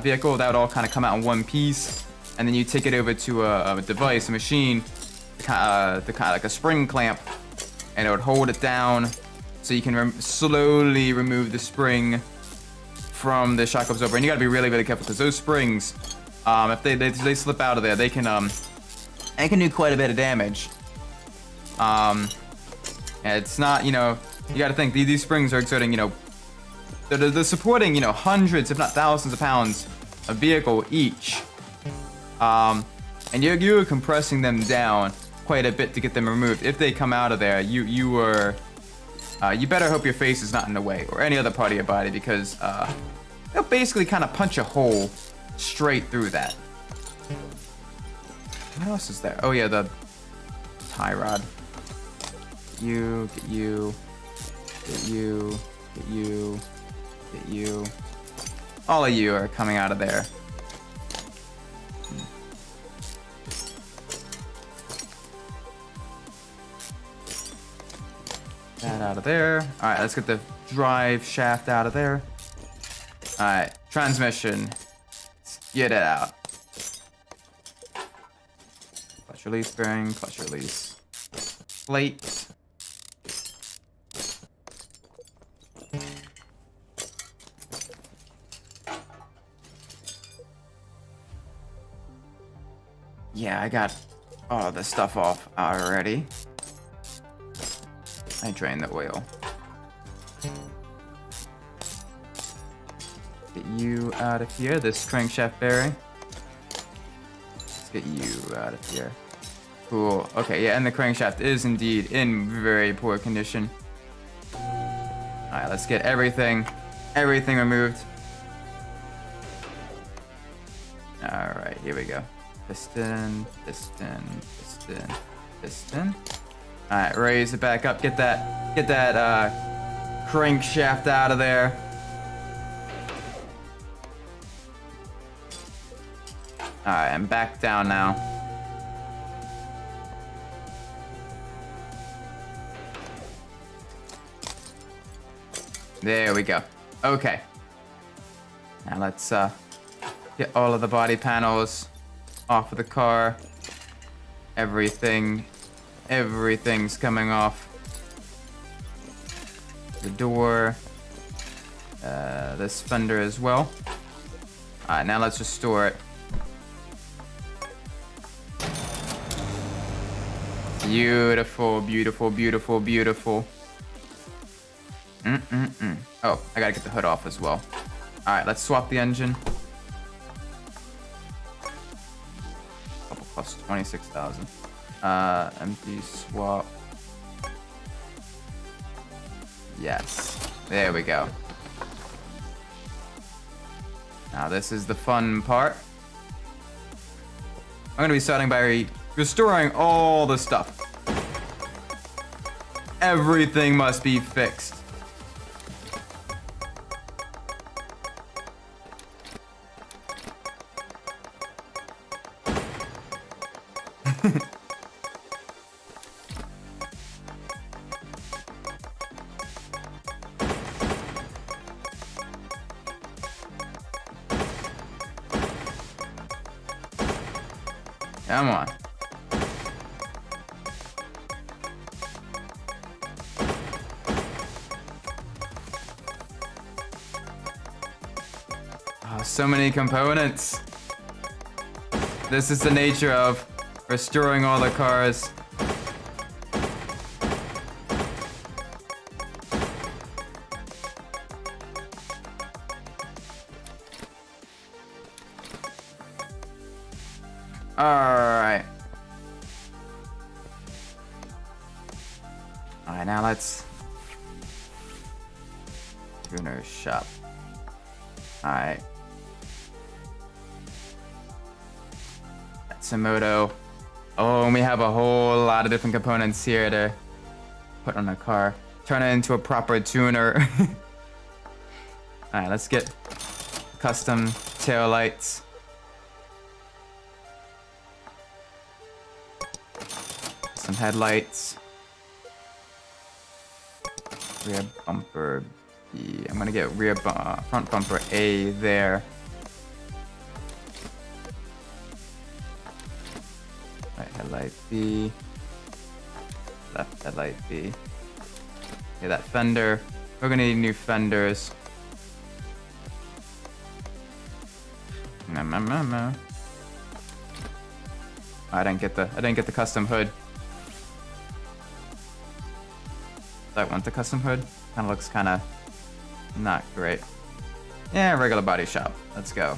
vehicle, that would all kind of come out in one piece. And then you take it over to a device, a machine, kind of like a spring clamp. And it would hold it down so you can slowly remove the spring from the shock absorber. And you gotta be really, really careful because those springs, if they slip out of there, they can do quite a bit of damage. It's not, you gotta think these springs are exerting, they're supporting, hundreds, if not thousands of pounds of vehicle each. And you're compressing them down quite a bit to get them removed. If they come out of there, you better hope your face is not in the way or any other part of your body because they'll basically kind of punch a hole straight through that. What else is there? Oh yeah, the tie rod. Get you. Get you. Get you. All of you are coming out of there. That out of there. All right, let's get the drive shaft out of there. All right, transmission. Let's get it out. Clutch release bearing, clutch release plate. Yeah, I got all the stuff off already. I drained the oil. Get you out of here, this crankshaft bearing. Let's get you out of here. Cool. Okay, yeah, and the crankshaft is indeed in very poor condition. Alright, let's get everything removed. Alright, here we go. Piston, piston, piston, piston. Alright, raise it back up. Get that crankshaft out of there. Alright, I'm back down now. There we go. Okay. Now let's get all of the body panels off of the car. Everything's coming off. The door. This fender as well. Alright, now let's just store it. Beautiful, beautiful, beautiful, beautiful. Oh, I gotta get the hood off as well. Alright, let's swap the engine. Couple plus 26,000. Empty swap. Yes. There we go. Now this is the fun part. I'm gonna be starting by restoring all the stuff. Everything must be fixed. Come on. Oh, so many components. This is the nature of restoring all the cars. Alright. Alright, now let's... tuner shop. Alright. Matsumoto. Oh, and we have a whole lot of different components here to put on a car. Turn it into a proper tuner. Alright, let's get custom tail lights. Some headlights. Rear bumper B. I'm gonna get front bumper A there. Right headlight B. Left headlight B. Yeah, that fender. We're gonna need new fenders. I didn't get the custom hood. I want the custom hood. Kind of looks kind of not great. Yeah, regular body shop. Let's go.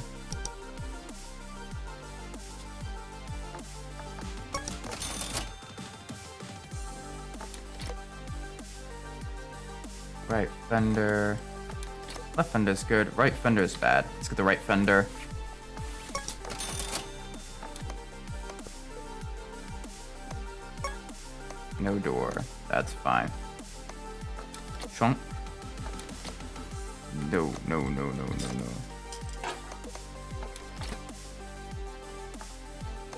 Right fender. Left fender's good. Right fender's bad. Let's get the right fender. No door. That's fine. Trunk. No, no, no, no, no, no.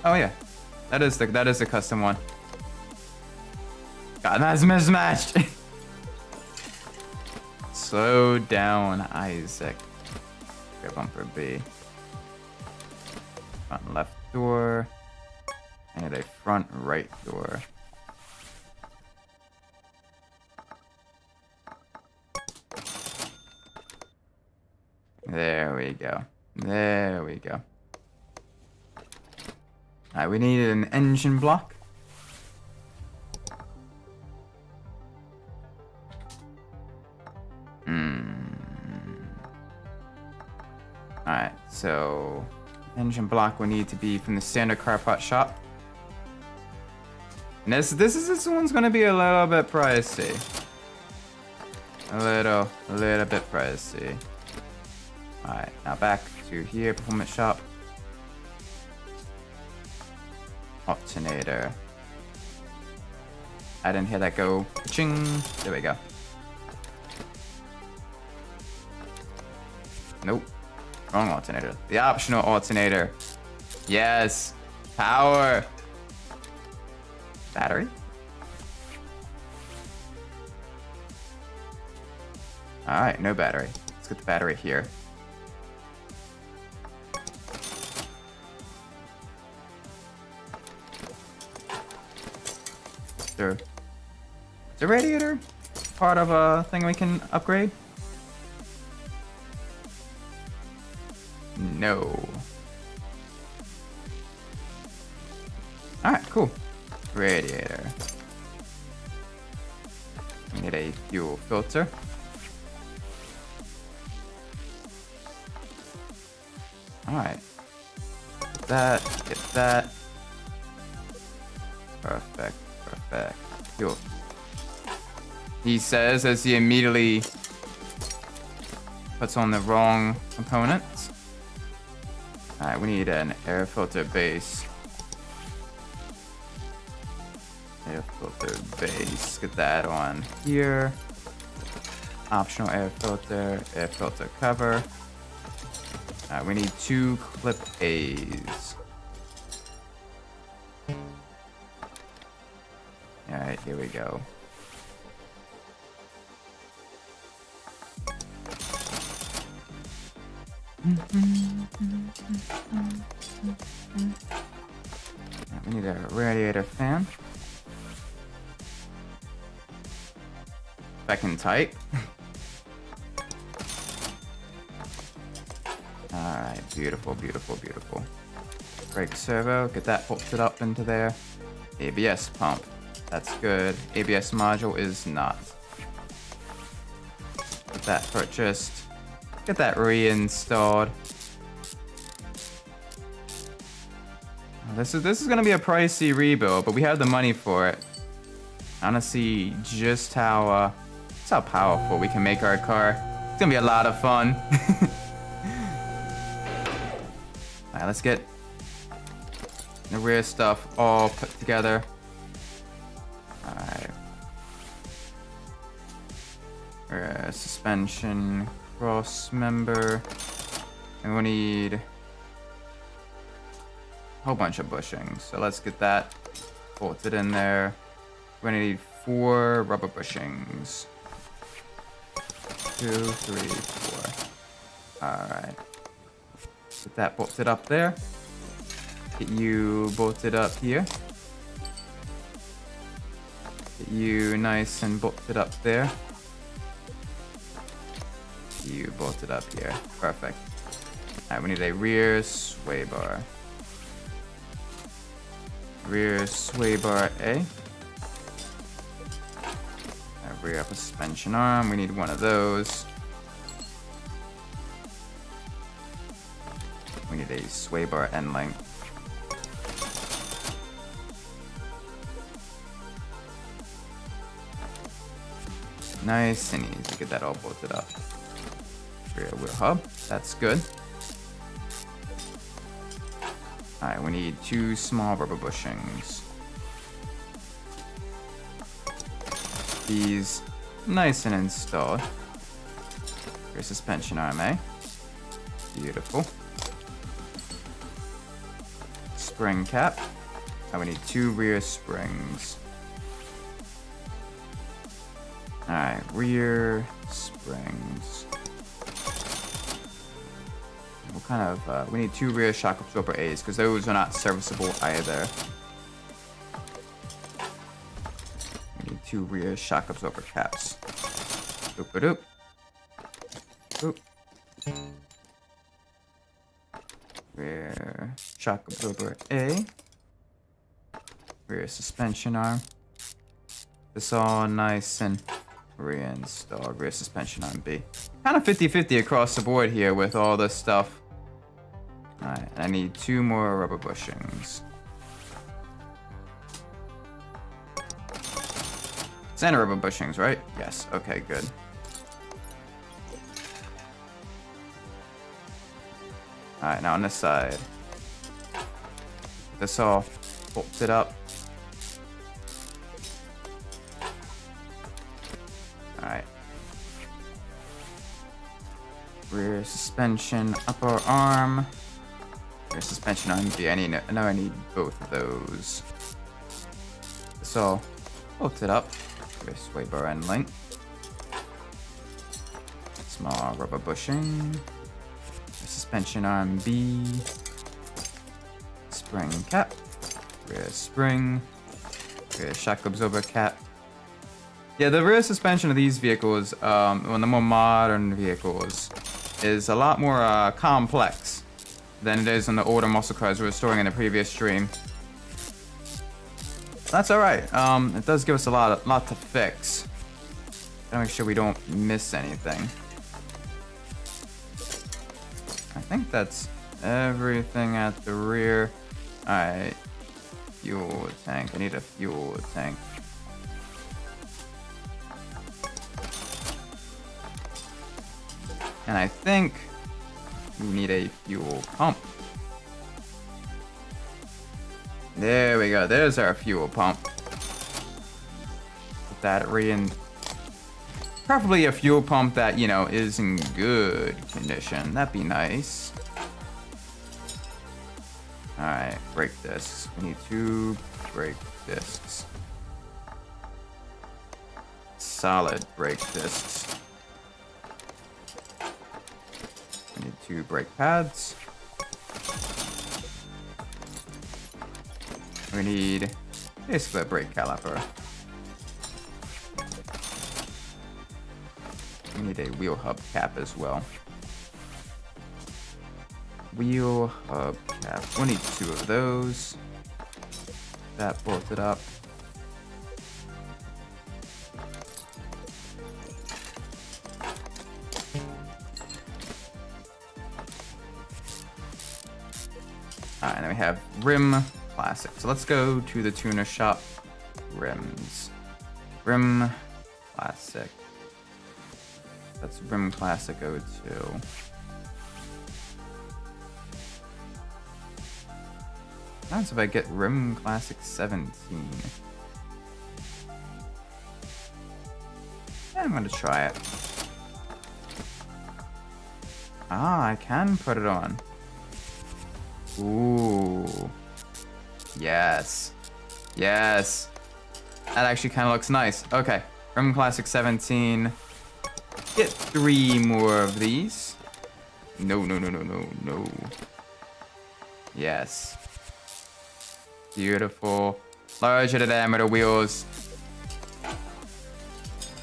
Oh yeah, that is the custom one. God, that's mismatched. Slow down, Isaac. Okay, bumper B. Front left door. And a front right door. There we go. There we go. Alright, we need an engine block. Alright, so engine block will need to be from the standard car part shop. And this one's gonna be a little bit pricey. A little bit pricey. Alright, now back to here, performance shop. Alternator. I didn't hear that go. Ching. There we go. Nope. Wrong alternator. The optional alternator. Yes. Power. Battery? Alright, no battery. Let's get the battery here. Is the radiator part of a thing we can upgrade? No. Alright, cool. Radiator. We need a fuel filter. Alright. Get that. Perfect. Fuel. He says as he immediately puts on the wrong components. Alright, we need an air filter base. Air filter base. Get that on here. Optional air filter cover. Alright, we need 2 clip A's. Alright, here we go. We need a radiator fan. Back in tight. Alright, beautiful. Brake servo, get that bolted up into there. ABS pump, that's good. ABS module is not. Get that purchased. Get that reinstalled. This is gonna be a pricey rebuild, but we have the money for it. I wanna see just how powerful we can make our car. It's gonna be a lot of fun. Alright, let's get the rear stuff all put together. Alright. Rear suspension, cross member. And we need a whole bunch of bushings. So let's get that bolted in there. We're gonna need 4 rubber bushings. 2, 3, 4. Alright. Get that bolted up there. Get you bolted up here. Get you nice and bolted up there. Get you bolted up here. Perfect. Alright, we need a rear sway bar. Rear sway bar A. Rear upper suspension arm, we need one of those. We need a sway bar end length. Nice and easy, get that all bolted up. Rear wheel hub, that's good. Alright, we need 2 small rubber bushings. These nice and installed. Rear suspension arm, eh? Beautiful. Spring cap. And we need 2 rear springs. Alright, rear springs. What kind of, we need 2 rear shock absorber A's, because those are not serviceable either. We need 2 rear shock absorber caps. Doop-a-doop. Oop. Rear shock absorber A. Rear suspension arm. This all nice and reinstalled. Rear suspension arm B. Kind of 50-50 across the board here with all this stuff. Alright, I need 2 more rubber bushings. Center rubber bushings, right? Yes, okay, good. Alright, now on this side. This all bolted up. Alright. Rear suspension, upper arm. Rear suspension arm B. I need both of those. This all bolted up. Rear sway bar end link. Small rubber bushing. Suspension arm B. Spring cap. Rear spring. Rear shock absorber cap. Yeah, the rear suspension of these vehicles, on the more modern vehicles, is a lot more complex than it is on the older muscle cars we were storing in the previous stream. That's alright. It does give us a lot to fix. Gotta make sure we don't miss anything. I think that's everything at the rear. Alright. Fuel tank. I need a fuel tank. And I think we need a fuel pump. There we go. There's our fuel pump. Put that in. Preferably a fuel pump that, you know, is in good condition. That'd be nice. Alright, brake discs. We need 2 brake discs. Solid brake discs. We need 2 brake pads. We need basically a brake caliper. We need a wheel hub cap as well. Wheel hub cap. We'll need 2 of those. That bolted up. Alright, and then we have rim classic. So let's go to the tuner shop. Rims. Rim classic. That's rim classic 02. That's if I get rim classic 17. Yeah, I'm gonna try it. Ah, I can put it on. Ooh. Yes. Yes. That actually kind of looks nice. Okay. Rim Classic 17. Get 3 more of these. No, no, no, no, no, no. Yes. Beautiful. Larger diameter wheels.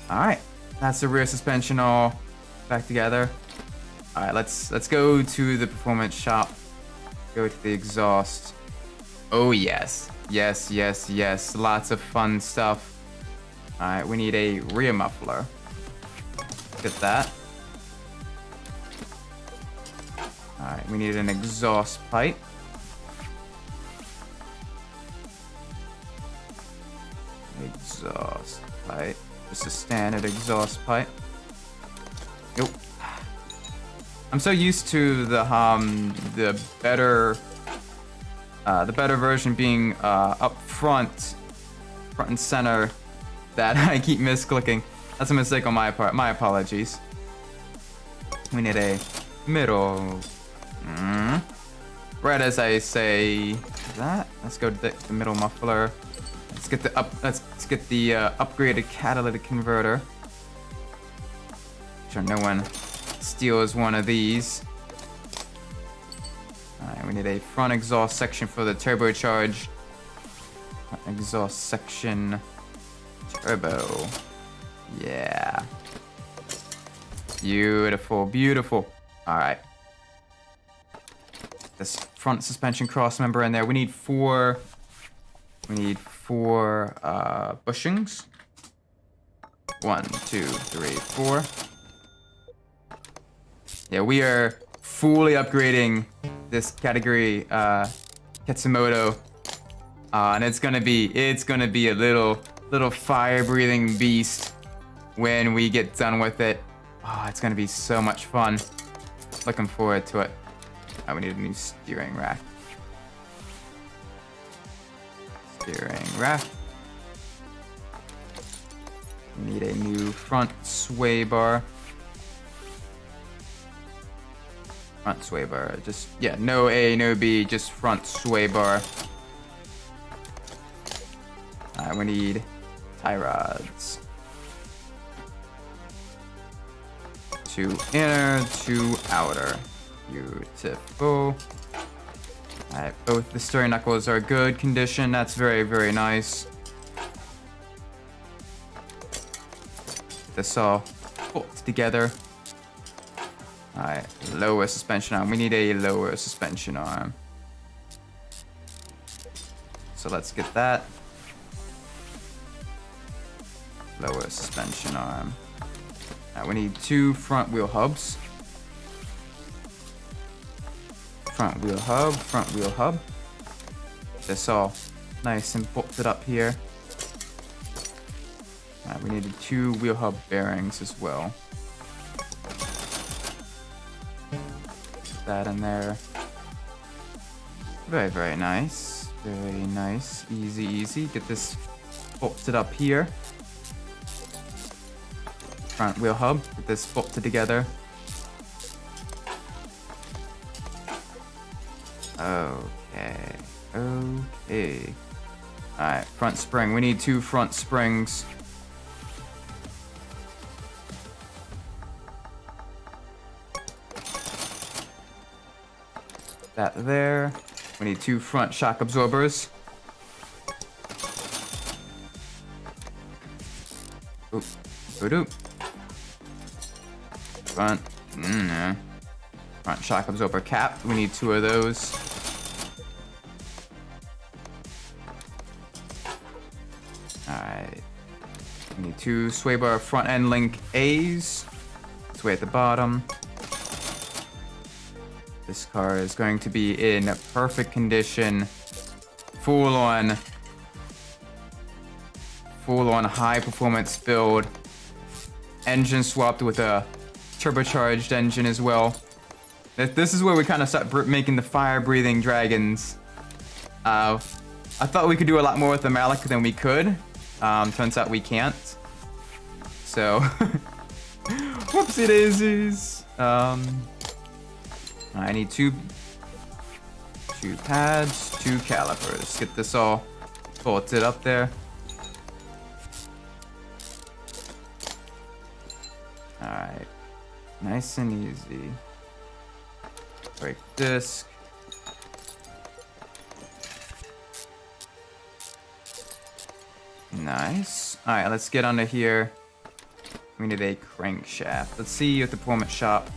Alright. That's the rear suspension all back together. Alright, let's go to the performance shop. Go to the exhaust. Oh yes. Yes, yes, yes. Lots of fun stuff. Alright, we need a rear muffler. Get that. Alright, we need an exhaust pipe. Exhaust pipe. Just a standard exhaust pipe. Nope. I'm so used to the better version being up front and center that I keep misclicking. That's a mistake on my part. My apologies. We need a middle. Right as I say that, let's go to the middle muffler. Let's get the upgraded catalytic converter. Make sure no one steals one of these. Alright, we need a front exhaust section for the turbocharged. Exhaust section. Turbo. Yeah. Beautiful, beautiful. Alright. This front suspension cross member in there. We need four bushings. 1, 2, 3, 4. Yeah, we are fully upgrading this category Katsumoto. And it's gonna be a little fire-breathing beast when we get done with it. Oh, it's gonna be so much fun. Looking forward to it. Oh, we need a new steering rack. Steering rack. We need a new front sway bar. Front sway bar. Just, yeah, no A, no B, just front sway bar. Alright, we need tie rods. 2 inner, 2 outer. Beautiful. Alright, both the steering knuckles are good condition. That's very, very nice. This all bolts together. Alright, lower suspension arm. We need a lower suspension arm. So let's get that. Lower suspension arm. Alright, we need 2 front wheel hubs. Front wheel hub, front wheel hub. This all nice and bolted up here. Alright, we needed 2 wheel hub bearings as well. Put that in there. Very, very nice. Very nice. Easy, easy. Get this bolted up here. Front wheel hub. Get this bolted together. Okay. Okay. Alright, front spring. We need 2 front springs. That there. We need 2 front shock absorbers. Oop. Oop. Front. Front shock absorber cap. We need 2 of those. Alright. We need 2 sway bar front end link A's. Sway at the bottom. This car is going to be in perfect condition. Full on high performance build. Engine swapped with a turbocharged engine as well. This is where we kind of start making the fire-breathing dragons. I thought we could do a lot more with the Malik than we could. Turns out we can't. So, whoopsie daisies. I need 2 pads, 2 calipers. Get this all bolted up there. Alright. Nice and easy. Brake disc. Nice. Alright, let's get under here. We need a crankshaft. Let's see at the performance shop.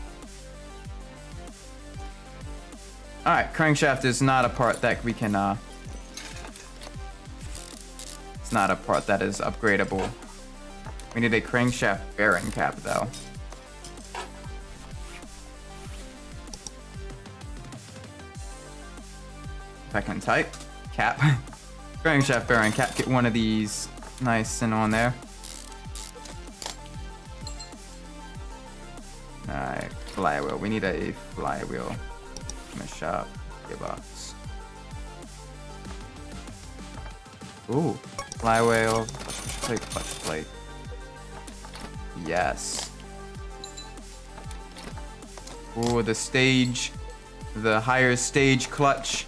Alright, crankshaft is not a part that we can, it's not a part that is upgradable. We need a crankshaft bearing cap, though. If I can type. Cap. Crankshaft bearing cap. Get one of these nice and on there. Alright, flywheel. We need a flywheel. In the shop. Gearbox. Ooh. Flywheel. Clutch plate. Yes. Ooh, the higher stage clutch,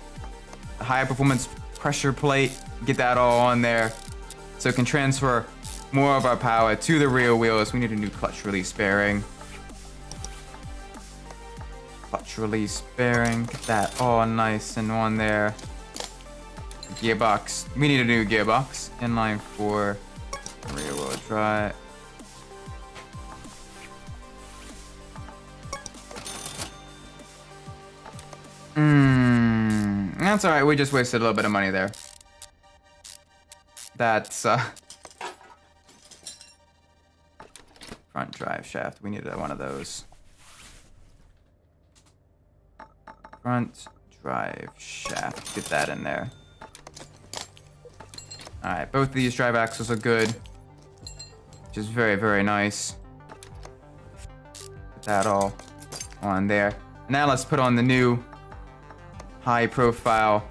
the higher performance pressure plate. Get that all on there so it can transfer more of our power to the rear wheels. We need a new clutch release bearing. Clutch release bearing. Get that all nice and on there. Gearbox. We need a new gearbox. Inline 4 rear wheel drive. That's alright, we just wasted a little bit of money there. That's front drive shaft. We needed one of those. Front drive shaft. Get that in there. Alright, both of these drive axles are good. Which is very, very nice. Get that all on there. Now let's put on the new high profile,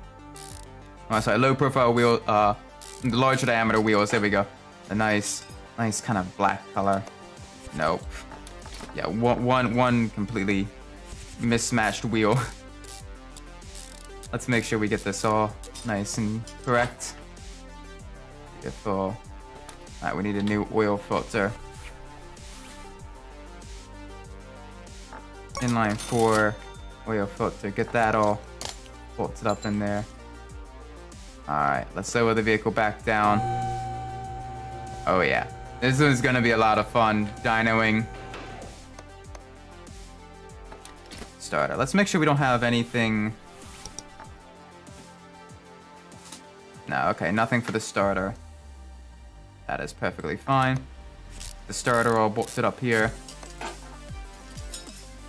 low profile wheel, the larger diameter wheels. There we go. The nice kind of black color. Nope. Yeah, one completely mismatched wheel. Let's make sure we get this all nice and correct. Beautiful. Alright, we need a new oil filter. Inline 4 oil filter. Get that all bolted up in there. Alright, let's lower the vehicle back down. Oh yeah. This one's gonna be a lot of fun. Dynoing. Starter. Let's make sure we don't have anything. No, okay, nothing for the starter. That is perfectly fine. The starter all bolted up here.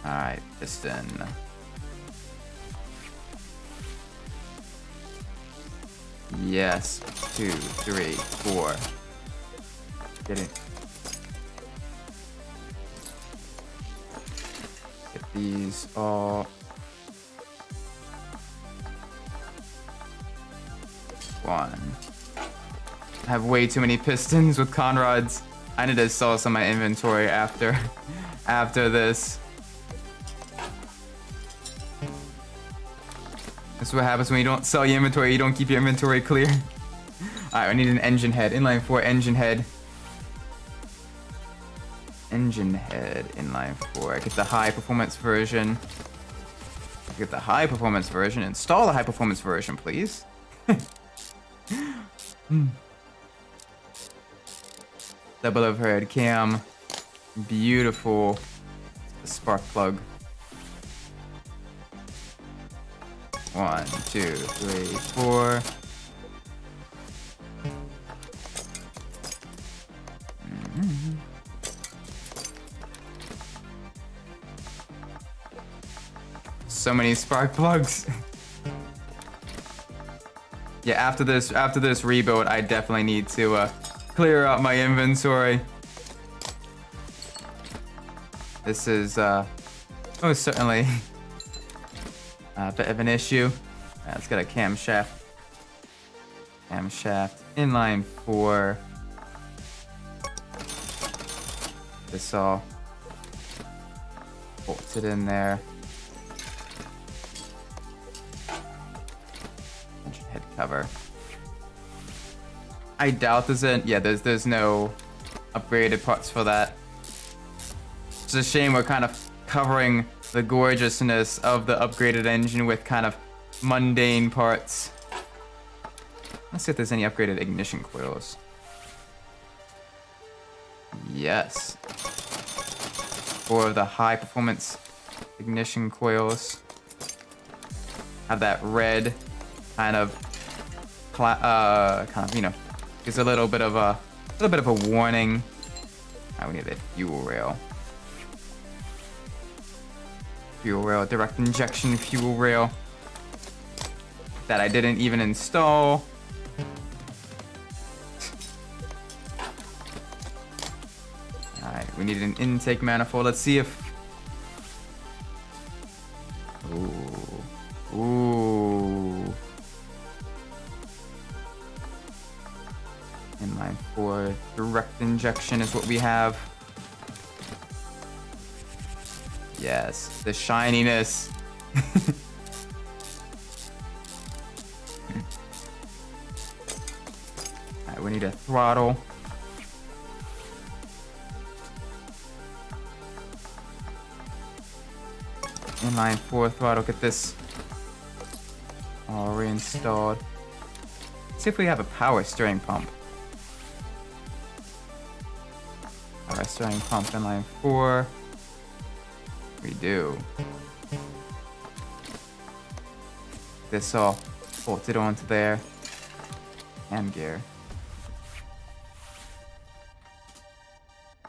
Alright, piston. Yes. 2, 3, 4. Get it. Get these all. One. I have way too many pistons with conrods. I need to sell some of my inventory after this. That's what happens when you don't sell your inventory, you don't keep your inventory clear. Alright, I need an engine head. Inline 4 engine head. Engine head, inline 4. Get the high performance version. Get the high performance version. Install the high performance version, please. Double overhead cam. Beautiful. The spark plug. 1, 2, 3, 4. So many spark plugs. Yeah, after this rebuild, I definitely need to clear out my inventory. This is most certainly a bit of an issue. Let's get a camshaft. Camshaft inline 4. This all bolted in there. Engine head cover. I doubt there's no upgraded parts for that. It's a shame we're kind of covering the gorgeousness of the upgraded engine with kind of mundane parts. Let's see if there's any upgraded ignition coils. Yes. 4 of the high performance ignition coils have that red kind of gives a little bit of a warning. We need a fuel rail. Fuel rail, direct injection fuel rail that I didn't even install. Alright, we need an intake manifold. Let's see if... Ooh. Inline 4, direct injection is what we have. Yes, the shininess. Alright, we need a throttle. Inline 4 throttle, get this all reinstalled. See if we have a power steering pump. Power steering pump inline 4. We do. This all bolted onto there. Cam gear.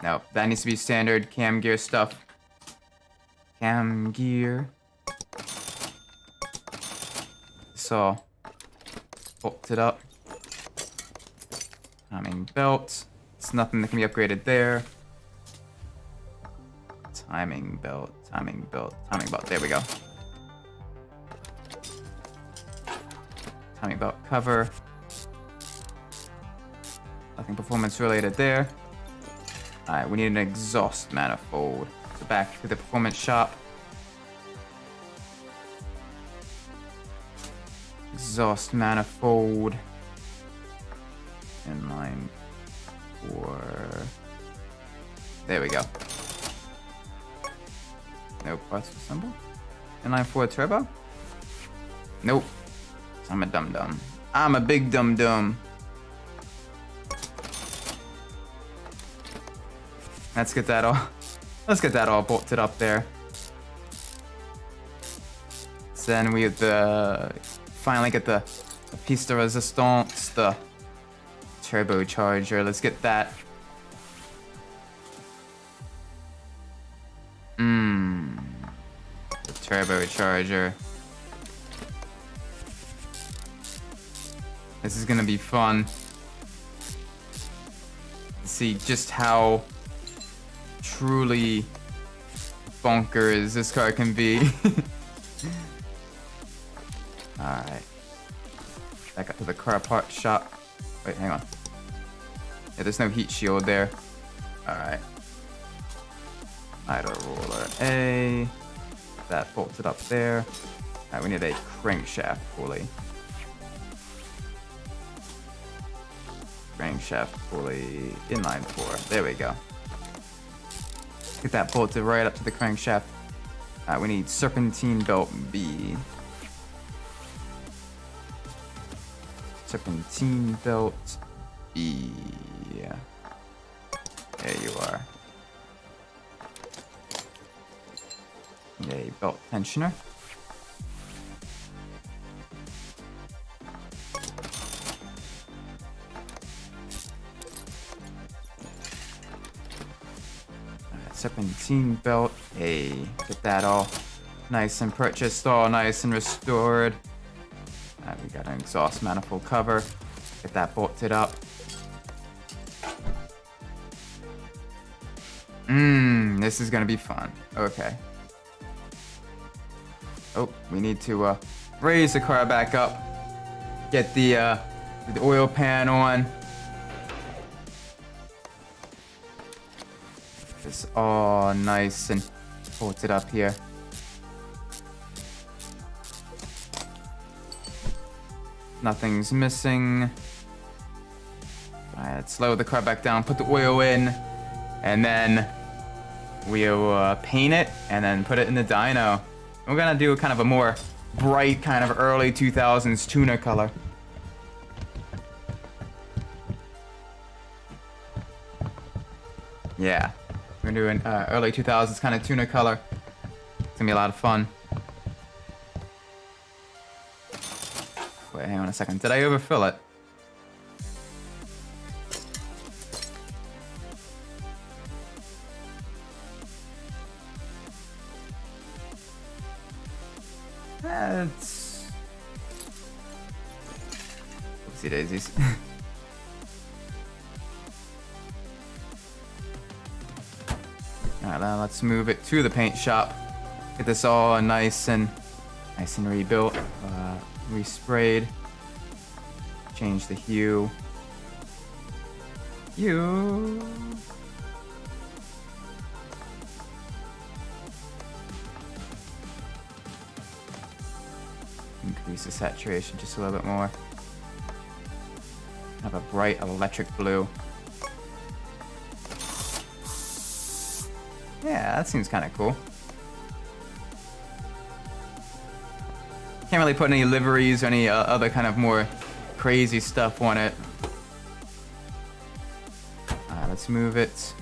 Nope, that needs to be standard cam gear stuff. Cam gear. This all bolted up. Timing belt. It's nothing that can be upgraded there. Timing belt, timing belt, timing belt. There we go. Timing belt cover. Nothing performance related there. Alright, we need an exhaust manifold. So back to the performance shop. Exhaust manifold. Inline 4. There we go. No parts assembled. Inline 4 turbo? Nope. I'm a dum-dum. I'm a big dum-dum. Let's get that all bolted up there. So then we have finally get the piece de resistance, the turbocharger. Let's get that. The turbocharger. This is gonna be fun. See just how truly bonkers this car can be. Alright. Back up to the car part shop. Wait, hang on. Yeah, there's no heat shield there. Alright. Idle roller A. That bolted up there. Alright, we need a crankshaft pulley. Crankshaft pulley. Inline 4. There we go. Get that bolted right up to the crankshaft. We need serpentine belt B. Serpentine belt B. There you are. A belt tensioner. Serpentine belt A. Get that all nice and purchased, all nice and restored. We got an exhaust manifold cover. Get that bolted up. This is gonna be fun. Okay. Oh, we need to raise the car back up. Get the oil pan on. It's all nice and bolted up here. Nothing's missing. Alright, let's lower the car back down, put the oil in, and then we'll paint it and then put it in the dyno. We're gonna do kind of a more bright kind of early 2000s tuner color. Yeah, we're gonna do an early 2000s kind of tuner color. It's gonna be a lot of fun. Wait, hang on a second. Did I overfill it? That's... Oopsie daisies. Alright, now let's move it to the paint shop. Get this all nice and rebuilt. Resprayed. Change the hue. Increase the saturation just a little bit more. Have a bright electric blue. Yeah, that seems kind of cool. Can't really put any liveries or any other kind of more crazy stuff on it. Alright, let's move it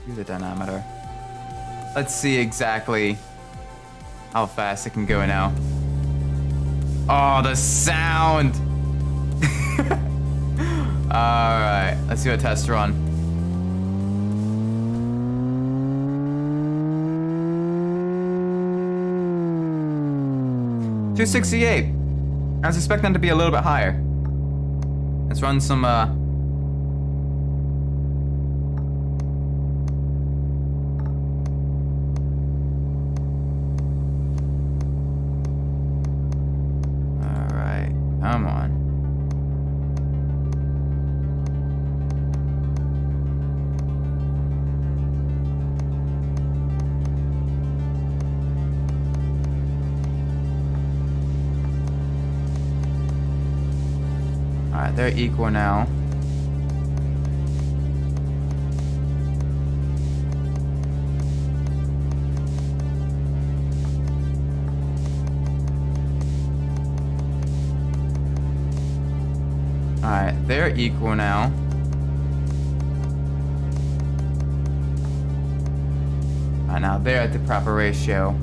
to the dynamometer. Let's see exactly how fast it can go now. Oh, the sound! Alright, let's do a test run. $268. I was expecting them to be a little bit higher. Let's run some Alright, come on. Alright, they're equal now. Alright, they're equal now. Alright, now they're at the proper ratio.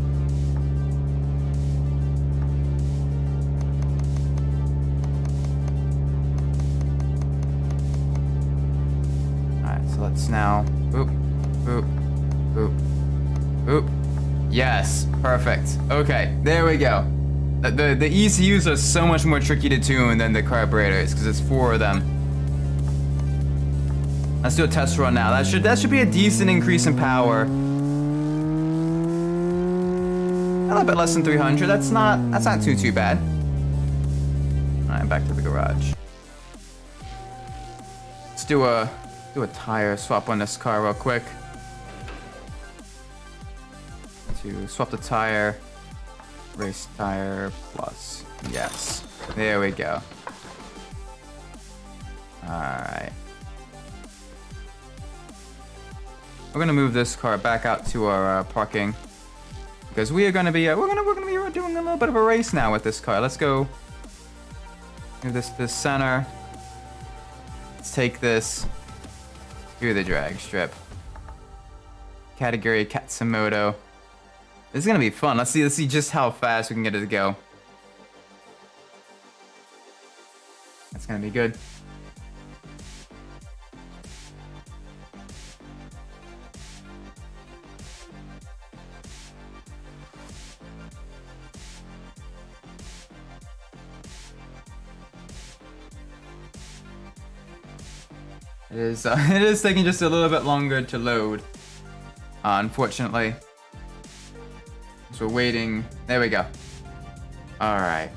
Let's now, oop, oop, oop, oop. Yes, perfect. Okay, there we go. The ECUs are so much more tricky to tune than the carburetors because it's 4 of them. Let's do a test run now. That should be a decent increase in power. A little bit less than 300. That's not too bad. All right, back to the garage. Let's do a tire swap on this car real quick. To swap the tire, race tire plus, yes, there we go. All right, we're gonna move this car back out to our parking because we are gonna be we're gonna be doing a little bit of a race now with this car. Let's go do this center. Let's take this. Through the drag strip. Category Katsumoto. This is gonna be fun. Let's see just how fast we can get it to go. That's gonna be good. It is taking just a little bit longer to load, unfortunately. So we're waiting. There we go. All right.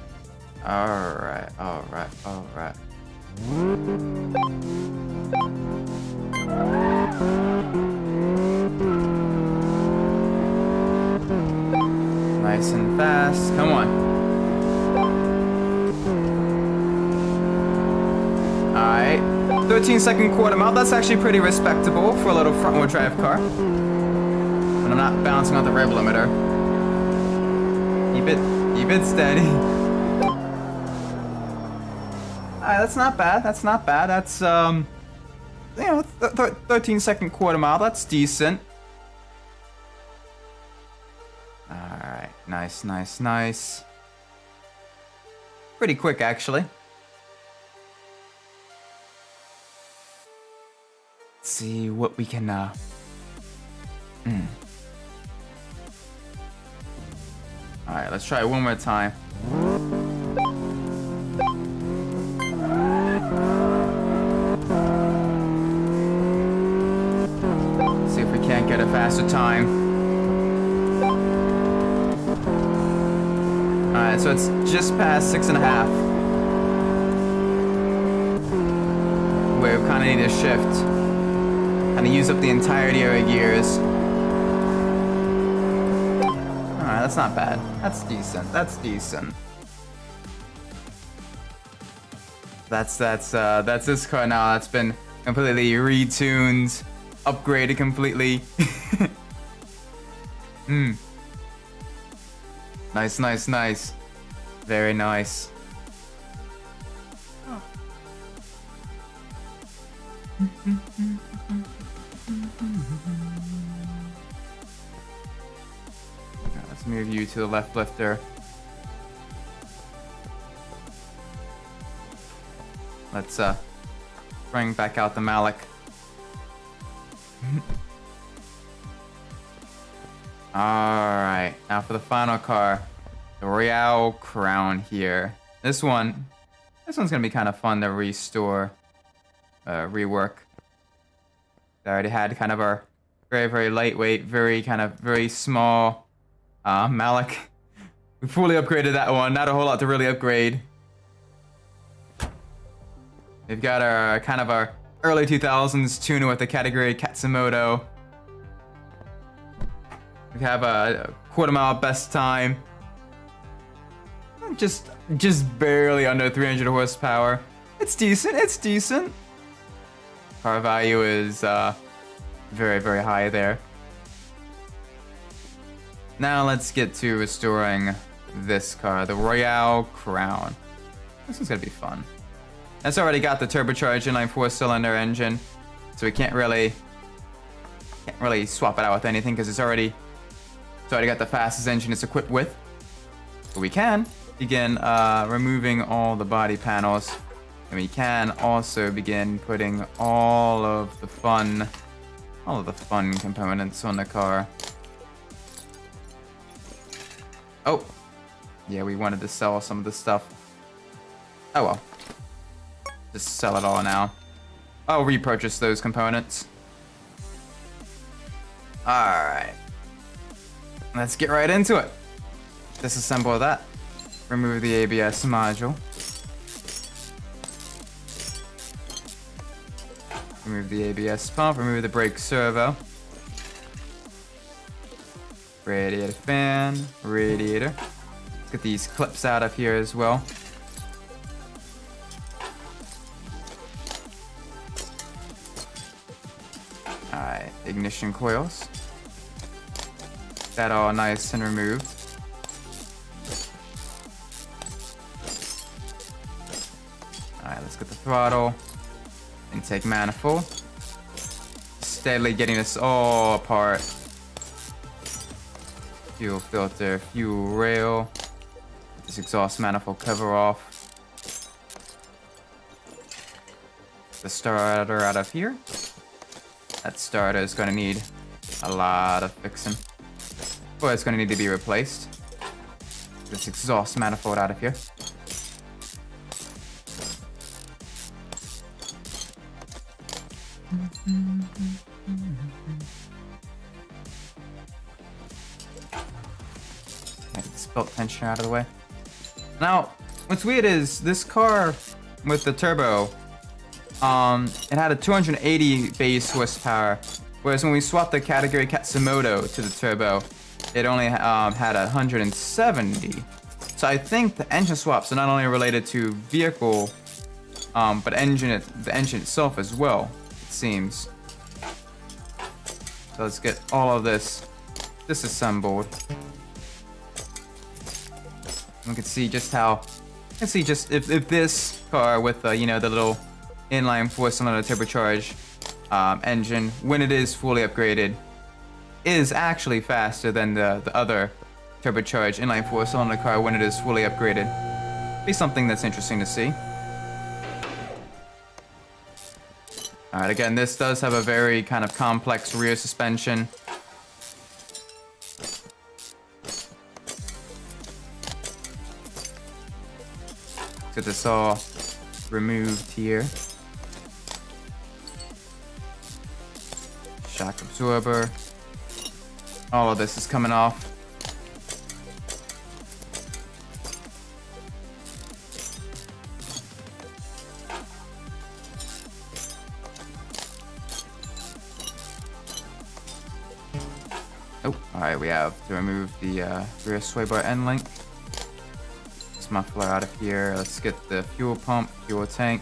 All right. All right. All right. Nice and fast. Come on. All right. 13-second quarter mile. That's actually pretty respectable for a little front-wheel drive car. When I'm not bouncing on the rev limiter. Keep it steady. Alright, that's not bad. That's not bad. That's 13-second quarter mile. That's decent. Alright, nice, nice, nice. Pretty quick, actually. See what we can Alright, let's try it one more time. See if we can't get a faster time. Alright, so it's just past 6.5. We kind of need a shift. Kind of use up the entirety of our gears. Alright, That's not bad. That's decent. That's decent. That's this car now. That's been completely retuned, upgraded completely. Nice, nice, nice. Very nice. Oh. Let's move you to the left lifter. Let's bring back out the Malik. Alright, now for the final car. The Royale Crown here. This one's gonna be kind of fun to restore, rework. I already had kind of our very, very lightweight, very small Malik. We fully upgraded that one, not a whole lot to really upgrade. We've got our kind of our early 2000s tuner with the category Katsumoto. We have a quarter-mile best time. Just barely under 300 horsepower. It's decent, it's decent. Car value is very, very high there. Now let's get to restoring this car, the Royale Crown. This is gonna be fun. It's already got the turbocharged inline 4-cylinder engine, so we can't really swap it out with anything because it's already got the fastest engine it's equipped with. But we can begin removing all the body panels, and we can also begin putting all of the fun components on the car. Oh, yeah, we wanted to sell some of the stuff. Oh well. Just sell it all now. I'll repurchase those components. Alright. Let's get right into it. Disassemble that. Remove the ABS module. Remove the ABS pump. Remove the brake servo. Radiator fan. Radiator. Let's get these clips out of here as well. Alright, ignition coils. That all nice and removed. Alright, let's get the throttle. Intake manifold. Steadily getting this all apart. Fuel filter, fuel rail. This exhaust manifold cover off. The starter out of here. That starter is going to need a lot of fixing. Or it's going to need to be replaced. This exhaust manifold out of here. Get this belt tensioner out of the way. Now, what's weird is this car with the turbo, it had a 280 base horsepower, whereas when we swapped the category Katsumoto to the turbo, it only had 170. So I think the engine swaps are not only related to vehicle, but the engine itself as well, it seems. So let's get all of this disassembled. We can see just how, if this car with the little inline 4-cylinder turbocharged engine, when it is fully upgraded, is actually faster than the other turbocharged inline 4-cylinder car when it is fully upgraded. Be something that's interesting to see. Alright, again, this does have a very kind of complex rear suspension. Get this all removed here. Shock absorber. All of this is coming off. Oh, Alright, we have to remove the rear sway bar end link. This muffler out of here. Let's get the fuel pump, fuel tank.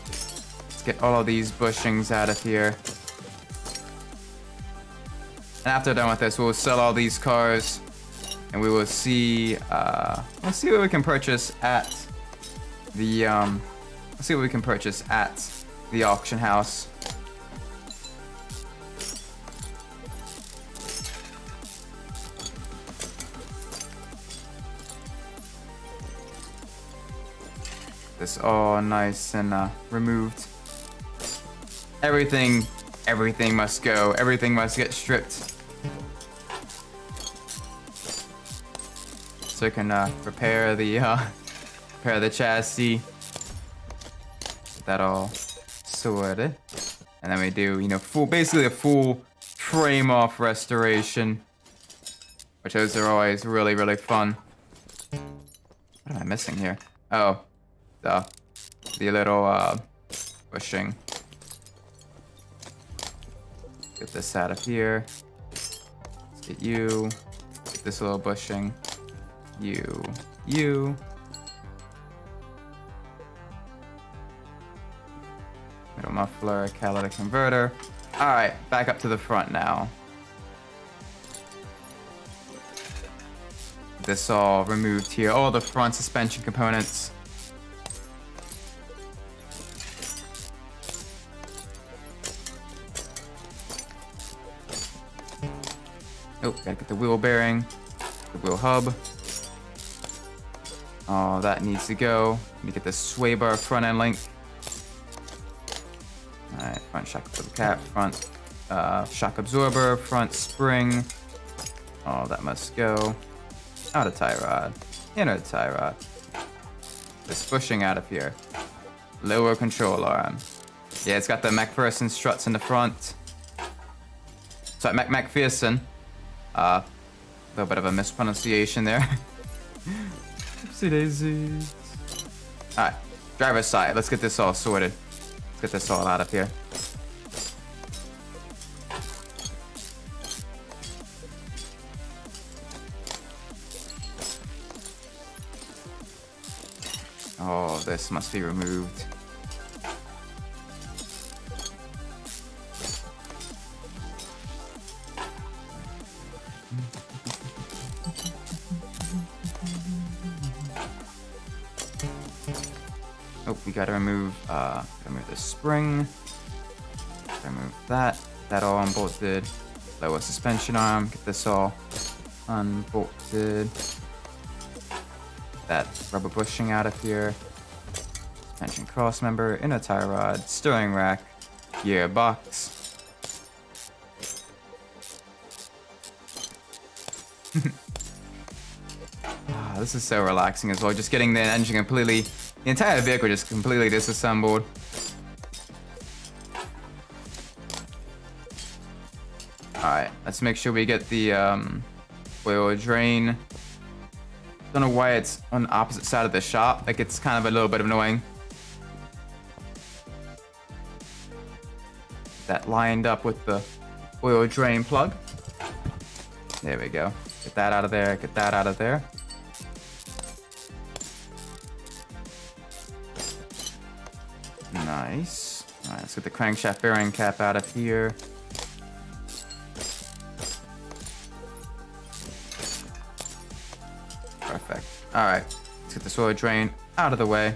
Let's get all of these bushings out of here. And after we're done with this, we'll sell all these cars, and we will see. Let's see what we can purchase at the. Let's see what we can purchase at the auction house. This all nice and removed. Everything must go. Everything must get stripped. So I can repair the chassis. Get that all sorted, and then we do, you know, basically a full frame off restoration, which those are always really, really fun. What am I missing here? Oh, the little bushing. Get this out of here. Let's get you. Get this little bushing. You. Middle muffler, catalytic converter. Alright, back up to the front now. This all removed here. All the front suspension components. Oh, gotta get the wheel bearing, the wheel hub. Oh, that needs to go. Need to get the sway bar front end link. Alright, front shock absorber cap, front shock absorber, front spring. Oh, that must go. Outer tie rod, inner tie rod. This bushing out of here. Lower control arm. Yeah, it's got the McPherson struts in the front. Sorry, McPherson. A little bit of a mispronunciation there. Oopsie daisies. Alright, driver's side. Let's get this all sorted. Let's get this all out of here. Oh, this must be removed. Oh, we gotta remove the spring. Remove that. That all unbolted. Lower suspension arm. Get this all unbolted. That rubber bushing out of here. Suspension cross member, inner tie rod, steering rack, gearbox. This is so relaxing as well. Just getting the engine completely, the entire vehicle just completely disassembled. Alright, let's make sure we get the oil drain. Don't know why it's on the opposite side of the shop. Like, it's kind of a little bit annoying. That lined up with the oil drain plug. There we go. Get that out of there. Get that out of there. Nice. All right, let's get the crankshaft bearing cap out of here. Perfect. All right, let's get this oil drain out of the way.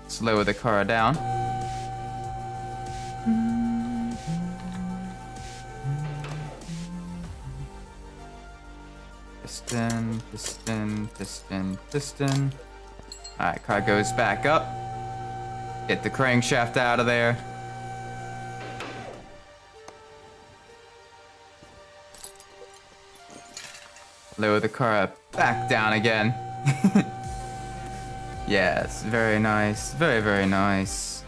Let's lower the car down. Piston, piston, piston, piston. All right, car goes back up. Get the crankshaft out of there. Lower the car back down again. Yes, very nice. Very, very nice.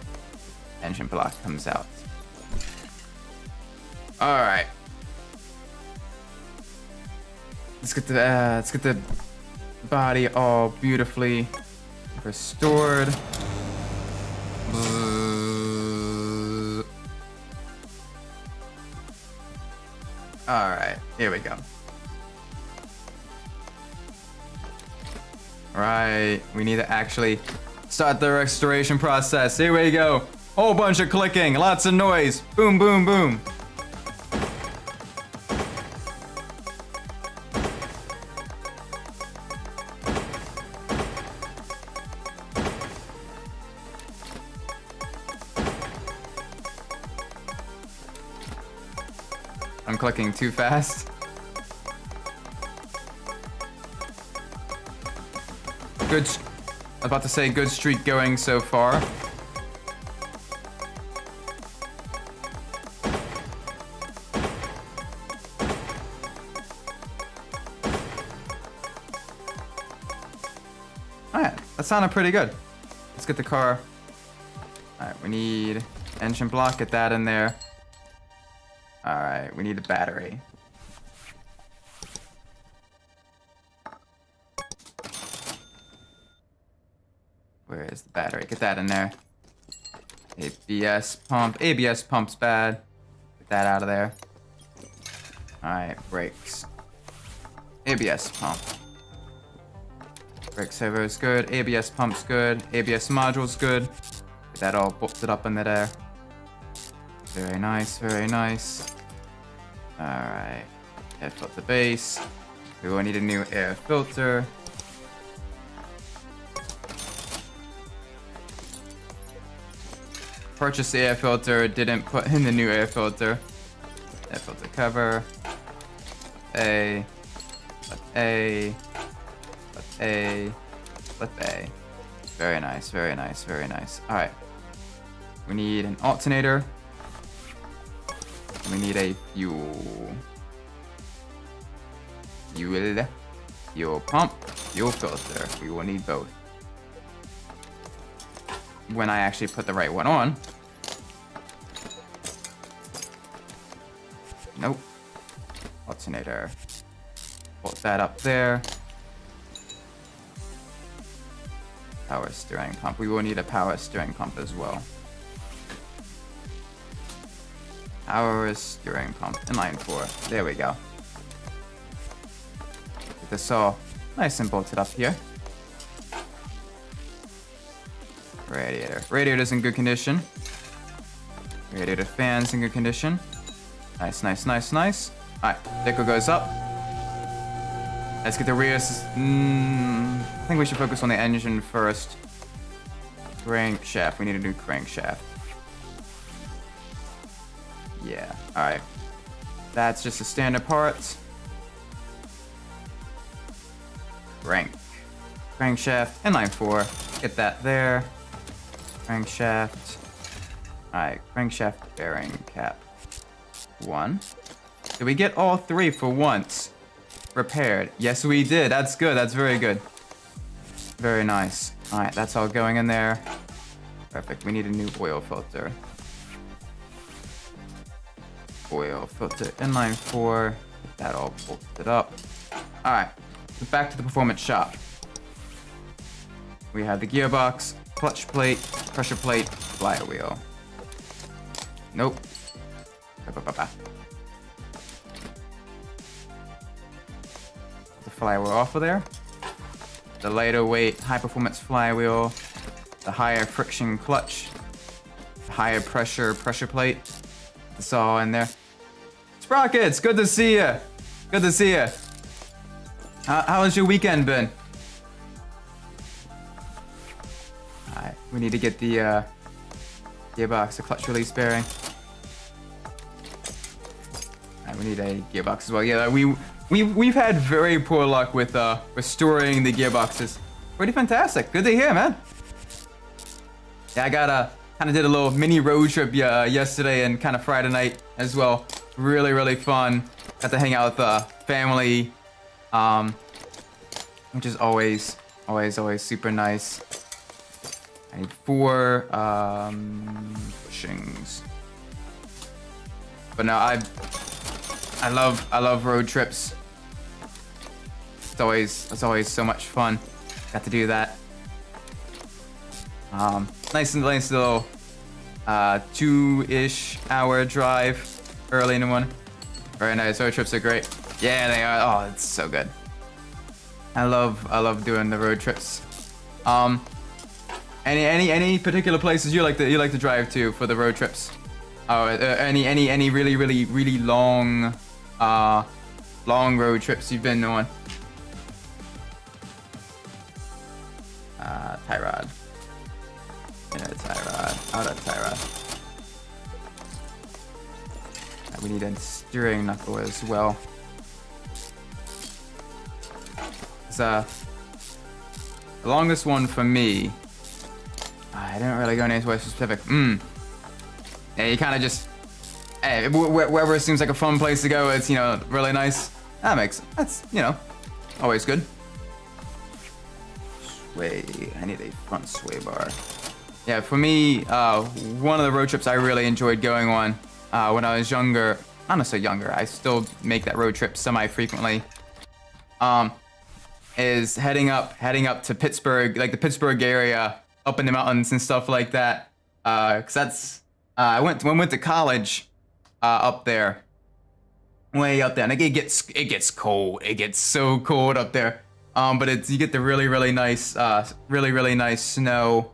Engine block comes out. All right. Let's get the body all beautifully restored. Alright, here we go. Right, we need to actually start the restoration process. Here we go. Whole bunch of clicking, lots of noise. Boom, boom, boom. I'm clicking too fast. Good, I was about to say good streak going so far. Alright, that sounded pretty good. Let's get the car. Alright, we need engine block, get that in there. Alright, we need a battery. Where is the battery? Get that in there. ABS pump. ABS pump's bad. Get that out of there. Alright, brakes. ABS pump. Brake servo is good. ABS pump's good. ABS module's good. Get that all bolted up in there. Very nice, very nice. Alright. Air filter base. We will need a new air filter. Purchased the air filter, didn't put in the new air filter. Air filter cover. A. Left A. Left A. Left A. Very nice, very nice, very nice. Alright. We need an alternator. We need a fuel. Fuel pump, fuel filter. We will need both. When I actually put the right one on. Nope. Alternator. Put that up there. Power steering pump. We will need a power steering pump as well. Power steering pump. Inline 4. There we go. Get this all nice and bolted up here. Radiator. Radiator's in good condition. Radiator fan's in good condition. Nice, nice, nice, nice. Alright, decal goes up. Let's get the rear. I think we should focus on the engine first. Crankshaft. We need a new crankshaft. Yeah, alright. That's just a standard part. Crankshaft, inline 4. Get that there. Crankshaft. Alright, crankshaft bearing cap. 1. Did we get all 3 for once repaired? Yes, we did. That's good. That's very good. Very nice. Alright, that's all going in there. Perfect. We need a new oil filter. Oil filter inline 4. Get that all bolted up. Alright, back to the performance shop. We have the gearbox, clutch plate, pressure plate, flywheel. Nope. The flywheel off of there. The lighter weight, high performance flywheel. The higher friction clutch. The higher pressure plate. It's all in there. Sprockets, good to see you. Good to see you. How has your weekend been? Alright, we need to get the gearbox, the clutch release bearing. Alright, we need a gearbox as well. Yeah, we've had very poor luck with restoring the gearboxes. Pretty fantastic. Good to hear, man. Yeah, I kind of did a little mini road trip yesterday and kind of Friday night as well. Really, really fun. Got to hang out with family, which is always super nice. I need 4 bushings. But no, I love road trips. It's always so much fun. Got to do that. Nice little 2-ish hour drive early in the morning. Very nice. Road trips are great. Yeah, they are. Oh, it's so good. I love doing the road trips. Any particular places you like to drive to for the road trips? Oh, any really long road trips you've been on? Tie rod. Yeah, tie rod. Out of tie rod. We need a steering knuckle as well. The longest one for me. I didn't really go anywhere specific. Yeah, you kind of just, hey, wherever seems like a fun place to go, it's, you know, really nice. That's, you know, always good. Sway, I need a front sway bar. Yeah, for me, one of the road trips I really enjoyed going on when I was younger, not necessarily younger, I still make that road trip semi-frequently, is heading up to Pittsburgh, like the Pittsburgh area, up in the mountains and stuff like that. Cause that's, I went to college up there, way up there, and it gets cold. It gets so cold up there. But you get the really nice, really nice snow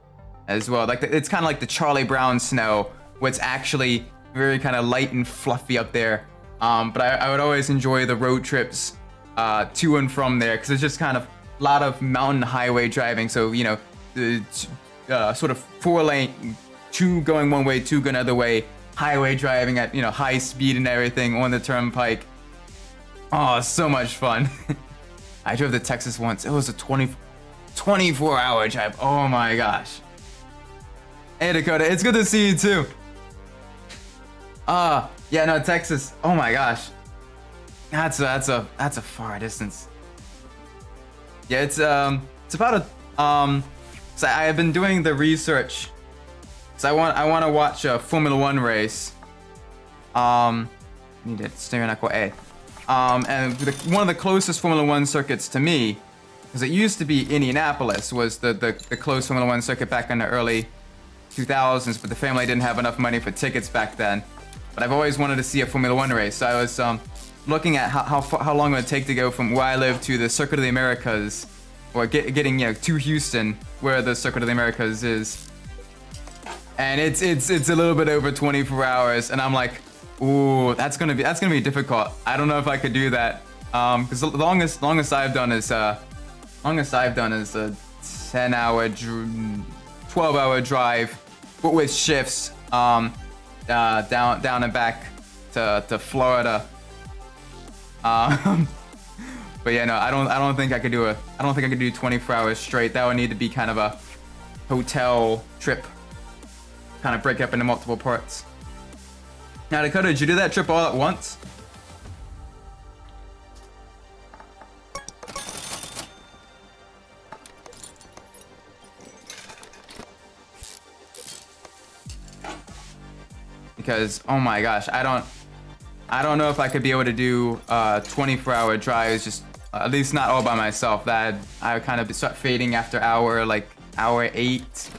as well. Like it's kind of like the Charlie Brown snow, where it's actually very kind of light and fluffy up there. But I would always enjoy the road trips to and from there, because it's just kind of a lot of mountain highway driving. So, you know, the sort of 4-lane, 2 going one way, 2 going another way, highway driving at, you know, high speed and everything on the turnpike. Oh, so much fun. I drove to Texas once. It was a 24-hour drive. Oh my gosh. Hey Dakota, it's good to see you too. Yeah, no, Texas. Oh my gosh. That's a far distance. Yeah, it's about a so I have been doing the research. So I want to watch a Formula 1 race. Need to steering knuckle A. And one of the closest Formula 1 circuits to me, because it used to be Indianapolis, was the close Formula 1 circuit back in the early 2000s, but the family didn't have enough money for tickets back then. But I've always wanted to see a Formula 1 race, so I was looking at how long it would take to go from where I live to the Circuit of the Americas, or getting, you know, to Houston, where the Circuit of the Americas is. And it's a little bit over 24 hours, and I'm like, ooh, that's gonna be difficult. I don't know if I could do that, because the longest I've done is a 10-hour, 12-hour drive, but with shifts, down and back to Florida. But yeah, no, I don't think I could do 24 hours straight. That would need to be kind of a hotel trip, kind of break up into multiple parts. Now, Dakota, did you do that trip all at once? Because, oh my gosh, I don't know if I could be able to do 24-hour drives, just at least not all by myself. That I would kind of start fading after hour 8.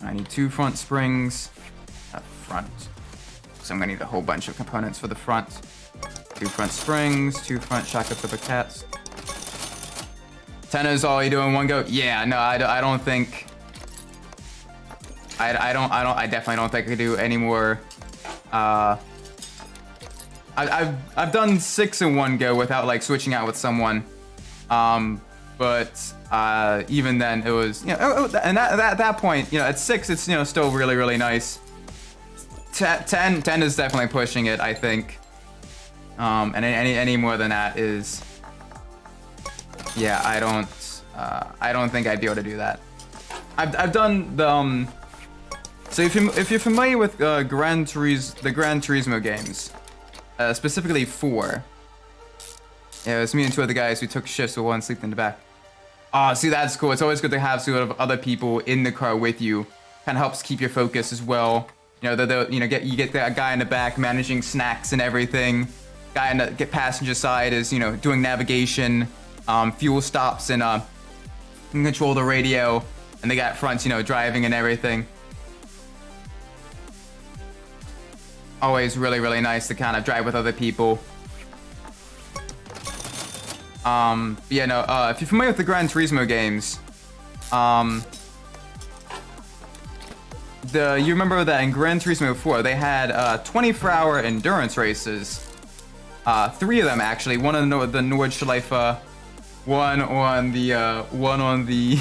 I need 2 front springs up front, so I'm gonna need a whole bunch of components for the front. 2 front springs, 2 front shock absorbers. 10 is all you do in one go? Yeah, no, I don't think. I definitely don't think I could do any more. I've done 6 in one go without like switching out with someone. But even then, it was, you know, and at that point, you know, at 6, it's, you know, still really nice. 10 is definitely pushing it, I think. And any more than that is, yeah, I don't think I'd be able to do that. I've done the so if you're familiar with the Gran Turismo games, specifically 4. Yeah, it was me and 2 other guys who took shifts with one sleeping in the back. Oh, see, that's cool. It's always good to have sort of other people in the car with you. Kind of helps keep your focus as well. You know, you get that guy in the back managing snacks and everything. Guy in the passenger side is, you know, doing navigation, fuel stops, and can control the radio. And the guy up front, you know, driving and everything. always really, really nice to kind of drive with other people. Yeah, no, if you're familiar with the Gran Turismo games, you remember that in Gran Turismo 4, they had 24-hour endurance races. 3 of them, actually. One on the Nordschleife, one on the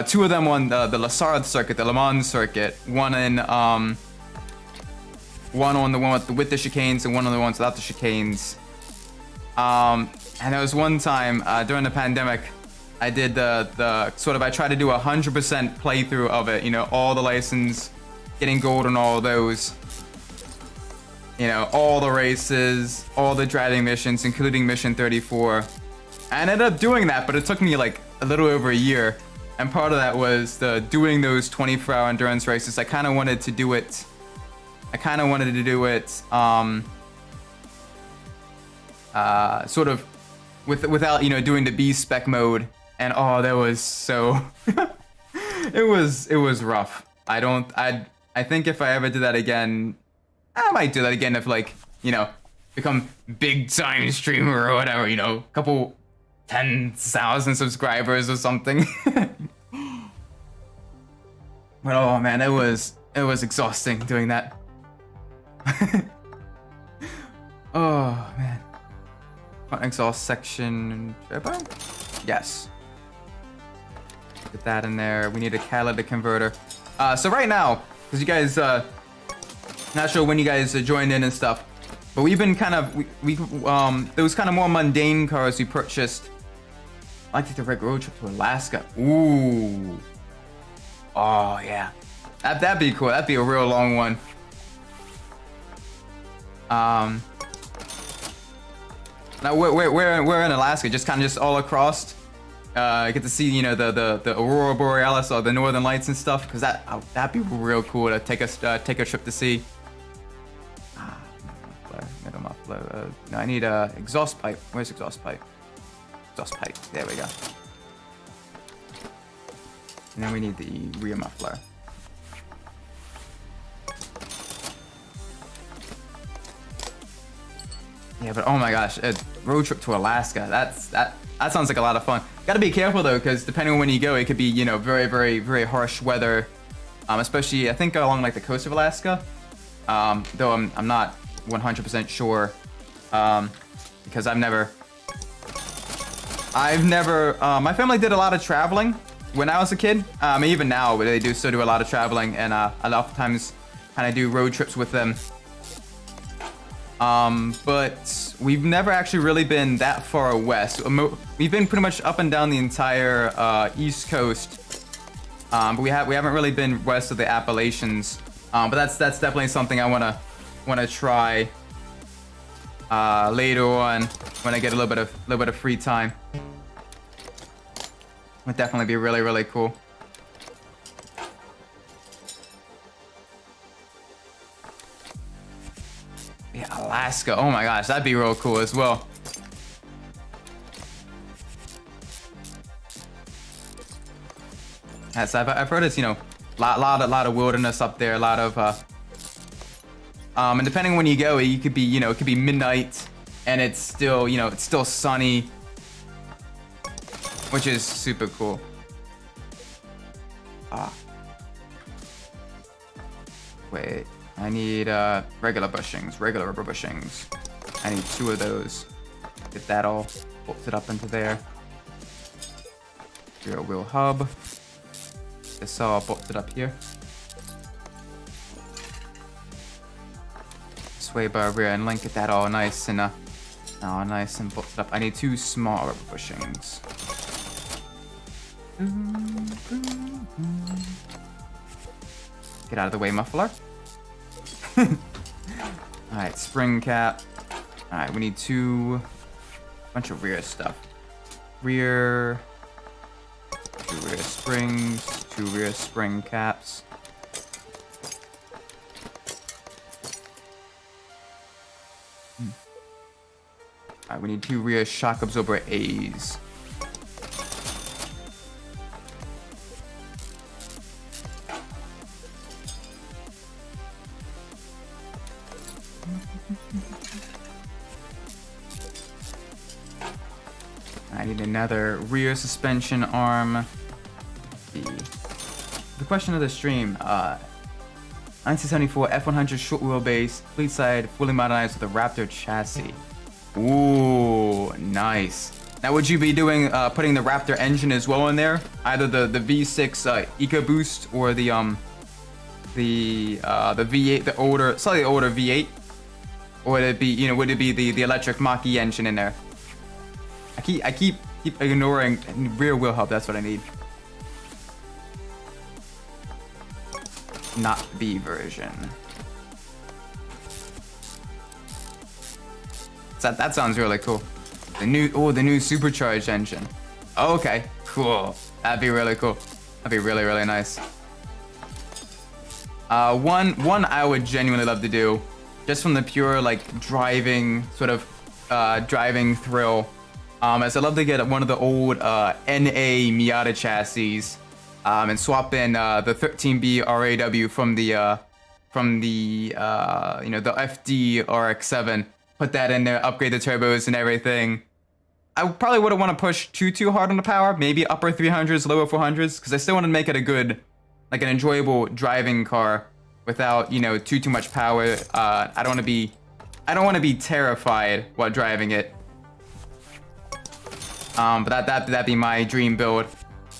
2 of them on the La Sarthe circuit, the Le Mans circuit. One on the one with the chicanes, and one on the ones without the chicanes. And there was one time during the pandemic, I did I tried to do 100% playthrough of it. You know, all the license, getting gold on all those. You know, all the races, all the driving missions, including mission 34. I ended up doing that, but it took me like a little over a year. And part of that was doing those 24-hour endurance races. I kind of wanted to do it. Sort of without, you know, doing the B spec mode. And oh, that was so it was rough. I think if I ever do that again, I might do that again if, like, you know, become big time streamer or whatever, you know, couple 10,000 subscribers or something. But oh man, it was exhausting doing that. Oh man. Front exhaust section turbo? Yes. Get that in there. We need a catalytic converter. So right now, because you guys, not sure when you guys joined in and stuff, but we've been kind of, those kind of more mundane cars we purchased. I like to take a road trip to Alaska. Ooh. Oh yeah. That'd be cool. That'd be a real long one. Now we're in Alaska, just kind of just all across. Get to see, you know, the Aurora Borealis or the Northern Lights and stuff, because that'd be real cool to take a trip to see. Middle muffler. No, I need a exhaust pipe. Where's exhaust pipe? Exhaust pipe. There we go. And then we need the rear muffler. Yeah, but oh my gosh, a road trip to Alaska. That sounds like a lot of fun. Gotta be careful though, because depending on when you go, it could be, you know, very, very, very harsh weather. Especially I think along like the coast of Alaska. Though I'm not 100% sure. Because I've never my family did a lot of traveling when I was a kid. Even now, but they still do a lot of traveling, and I oftentimes kind of do road trips with them. But we've never actually really been that far west. We've been pretty much up and down the entire East Coast, but we haven't really been west of the Appalachians. But that's definitely something I wanna try later on when I get a little bit of free time. Would definitely be really, really cool. Yeah, Alaska. Oh my gosh, that'd be real cool as well. Yes, I've heard it's, you know, lot of wilderness up there, a lot of and depending on when you go, you could be, you know, it could be midnight and it's still, you know, it's still sunny, which is super cool. Wait. I need regular rubber bushings. I need 2 of those. Get that all bolted up into there. Rear wheel hub. This all bolted up here. Sway bar rear and link. Get that all nice and nice and bolted up. I need 2 small rubber bushings. Get out of the way, muffler. Alright, spring cap. Alright, we need 2 bunch of rear stuff. 2 rear springs, 2 rear spring caps. Alright, we need 2 rear shock absorber A's. need another rear suspension arm. The question of the stream, 1974 F100 short wheelbase, fleet side, fully modernized with a Raptor chassis. Ooh, nice. Now, would you be doing putting the Raptor engine as well in there? Either the V6 EcoBoost or the V8, the older, slightly older V8, or would it be, would it be the electric Mach-E engine in there? I keep ignoring rear wheel hub. That's what I need. Not B version. That sounds really cool. The new supercharged engine. Okay, cool. That'd be really cool. That'd be really, really nice. One I would genuinely love to do, just from the pure like driving sort of driving thrill. As I'd love to get one of the old NA Miata chassis, and swap in the 13B RAW from the the FD RX-7. Put that in there, upgrade the turbos and everything. I probably wouldn't want to push too hard on the power. Maybe upper 300s, lower 400s, because I still want to make it a good, like an enjoyable driving car without too much power. I don't want to be terrified while driving it. But that'd be my dream build.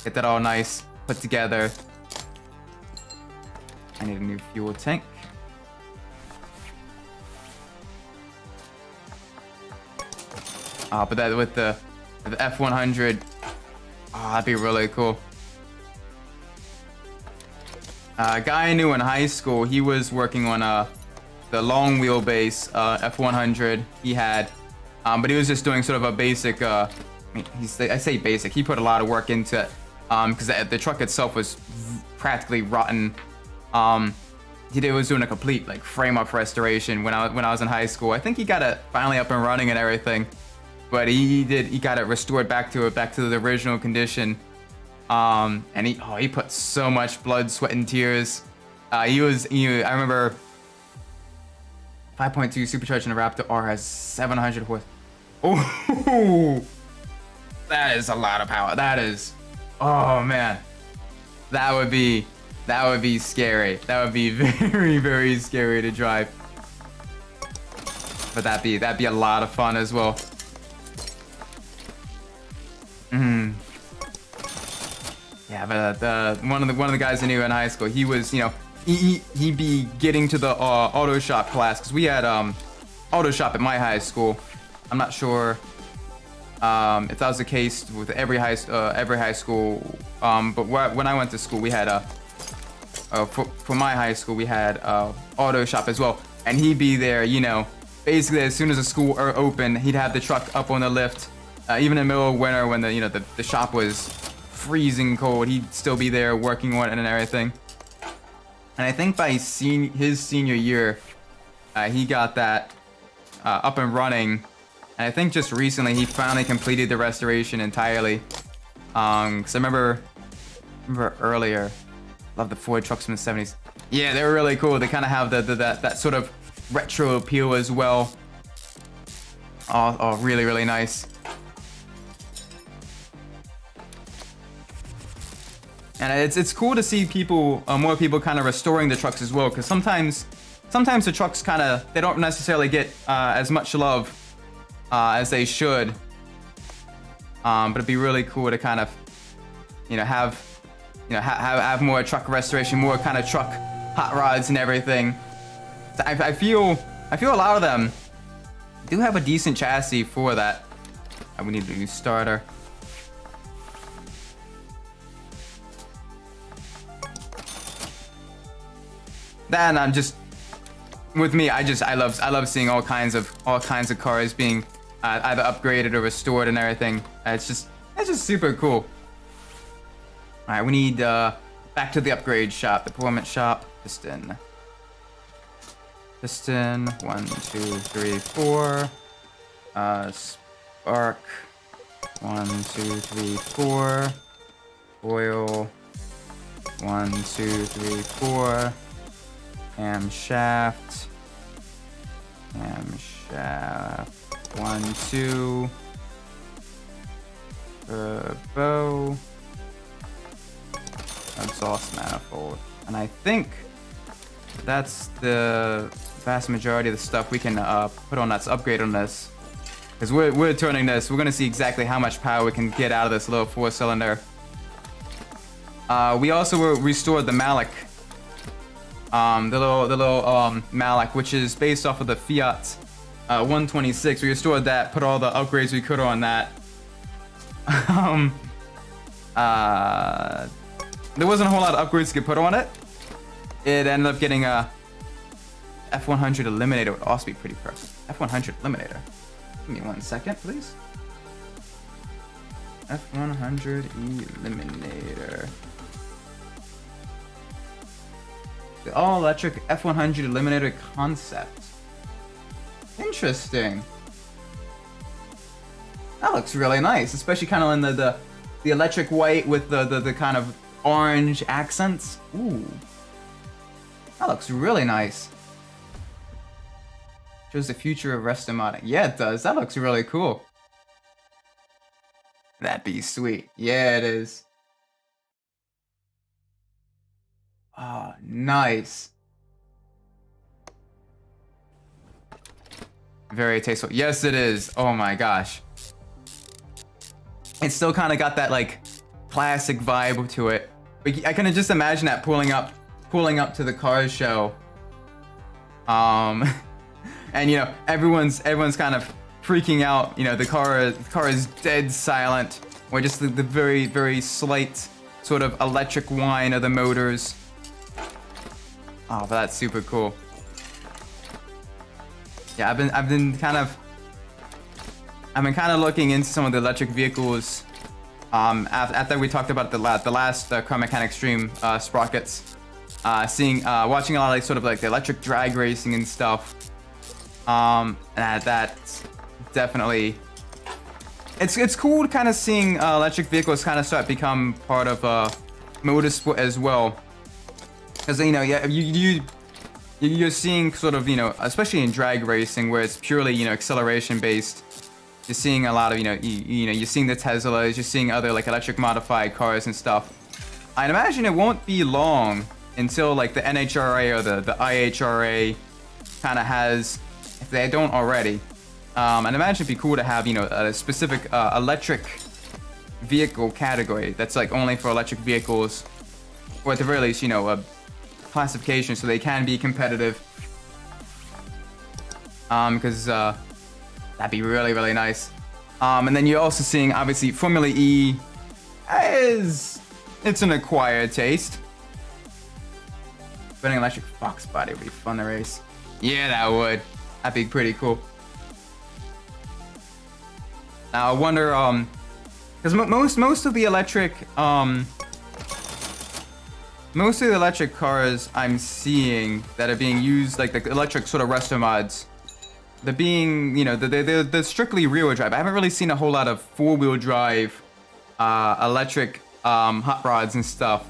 Get that all nice put together. I need a new fuel tank. But that with the F100, that'd be really cool. A guy I knew in high school, he was working on the long wheelbase F100 he had, but he was just doing sort of a basic. I say basic. He put a lot of work into it because the truck itself was practically rotten. He was doing a complete like frame up restoration when I was in high school. I think he got it finally up and running and everything. But he got it restored back to the original condition. And he put so much blood, sweat, and tears. I remember 5.2 supercharged in a Raptor R has 700 horse. Oh, that is a lot of power. That is, oh man, that would be scary. That would be very, very scary to drive. But that'd be a lot of fun as well. Yeah, but one of the guys I knew in high school, he was he'd be getting to the auto shop class because we had auto shop at my high school. I'm not sure if that was the case with every high school, but when I went to school, we had for my high school we had auto shop as well, and he'd be there, basically as soon as the school opened, he'd have the truck up on the lift. Even in the middle of winter when the shop was freezing cold, he'd still be there working on it and everything. And I think by his senior year, he got that up and running. And I think just recently he finally completed the restoration entirely. Cause I remember earlier, love the Ford trucks from the 70s. Yeah, they were really cool. They kind of have that sort of retro appeal as well. Oh, really, really nice. And it's cool to see more people kind of restoring the trucks as well, because sometimes the trucks they don't necessarily get as much love as they should. But it'd be really cool to kind of have more truck restoration, more kind of truck hot rods and everything. So I feel a lot of them do have a decent chassis for that. We need a new starter. Then I'm just with me. I love seeing all kinds of cars being either upgraded or restored and everything. It's just super cool. All right, we need back to the upgrade shop, the performance shop. Piston. 1, 2, 3, 4. Spark. 1, 2, 3, 4. Oil. 1, 2, 3, 4. Camshaft. 1, 2. Turbo. Exhaust manifold. And I think that's the vast majority of the stuff we can put on that's upgrade on this. Because we're turning this, we're going to see exactly how much power we can get out of this little 4-cylinder. We also restored the Malik. The little Malik, which is based off of the Fiat 126. We restored that, put all the upgrades we could on that. There wasn't a whole lot of upgrades to put on it. It ended up getting a F100 Eliminator would also be pretty perfect. F100 Eliminator. Give me 1 second, please. F100 Eliminator. The all-electric F100 Eliminator concept. Interesting. That looks really nice, especially kind of in the electric white with the kind of orange accents. Ooh. That looks really nice. Shows the future of resto modding. Yeah, it does. That looks really cool. That'd be sweet. Yeah, it is. Ah, nice. Very tasteful. Yes, it is. Oh my gosh. It's still kind of got that like classic vibe to it. But I can just imagine that pulling up to the car show. And you know, everyone's kind of freaking out. You know, the car is dead silent, or just the very, very slight sort of electric whine of the motors. Oh, but that's super cool. Yeah, I've been kind of looking into some of the electric vehicles. After we talked about the last Car Mechanic stream, Sprockets, watching a lot of like, sort of like the electric drag racing and stuff. And that's definitely, it's cool kind of seeing electric vehicles kind of start become part of motorsport as well. Because you know, yeah, you're seeing sort of, you know, especially in drag racing where it's purely, you know, acceleration based. You're seeing a lot of, you know, you're seeing the Teslas, you're seeing other like electric modified cars and stuff. I'd imagine it won't be long until like the NHRA or the IHRA kind of has, if they don't already. I'd imagine it'd be cool to have, you know, a specific electric vehicle category that's like only for electric vehicles, or at the very least, you know, a classification so they can be competitive. Because that'd be really, really nice. And then you're also seeing, obviously, Formula E it's an acquired taste. But an electric Fox body would be fun to race. Yeah, that would. That'd be pretty cool. Now I wonder, because most of the electric, most of the electric cars I'm seeing that are being used, like the electric sort of resto mods, they're being, you know, they're strictly rear-wheel drive. I haven't really seen a whole lot of four-wheel drive electric hot rods and stuff.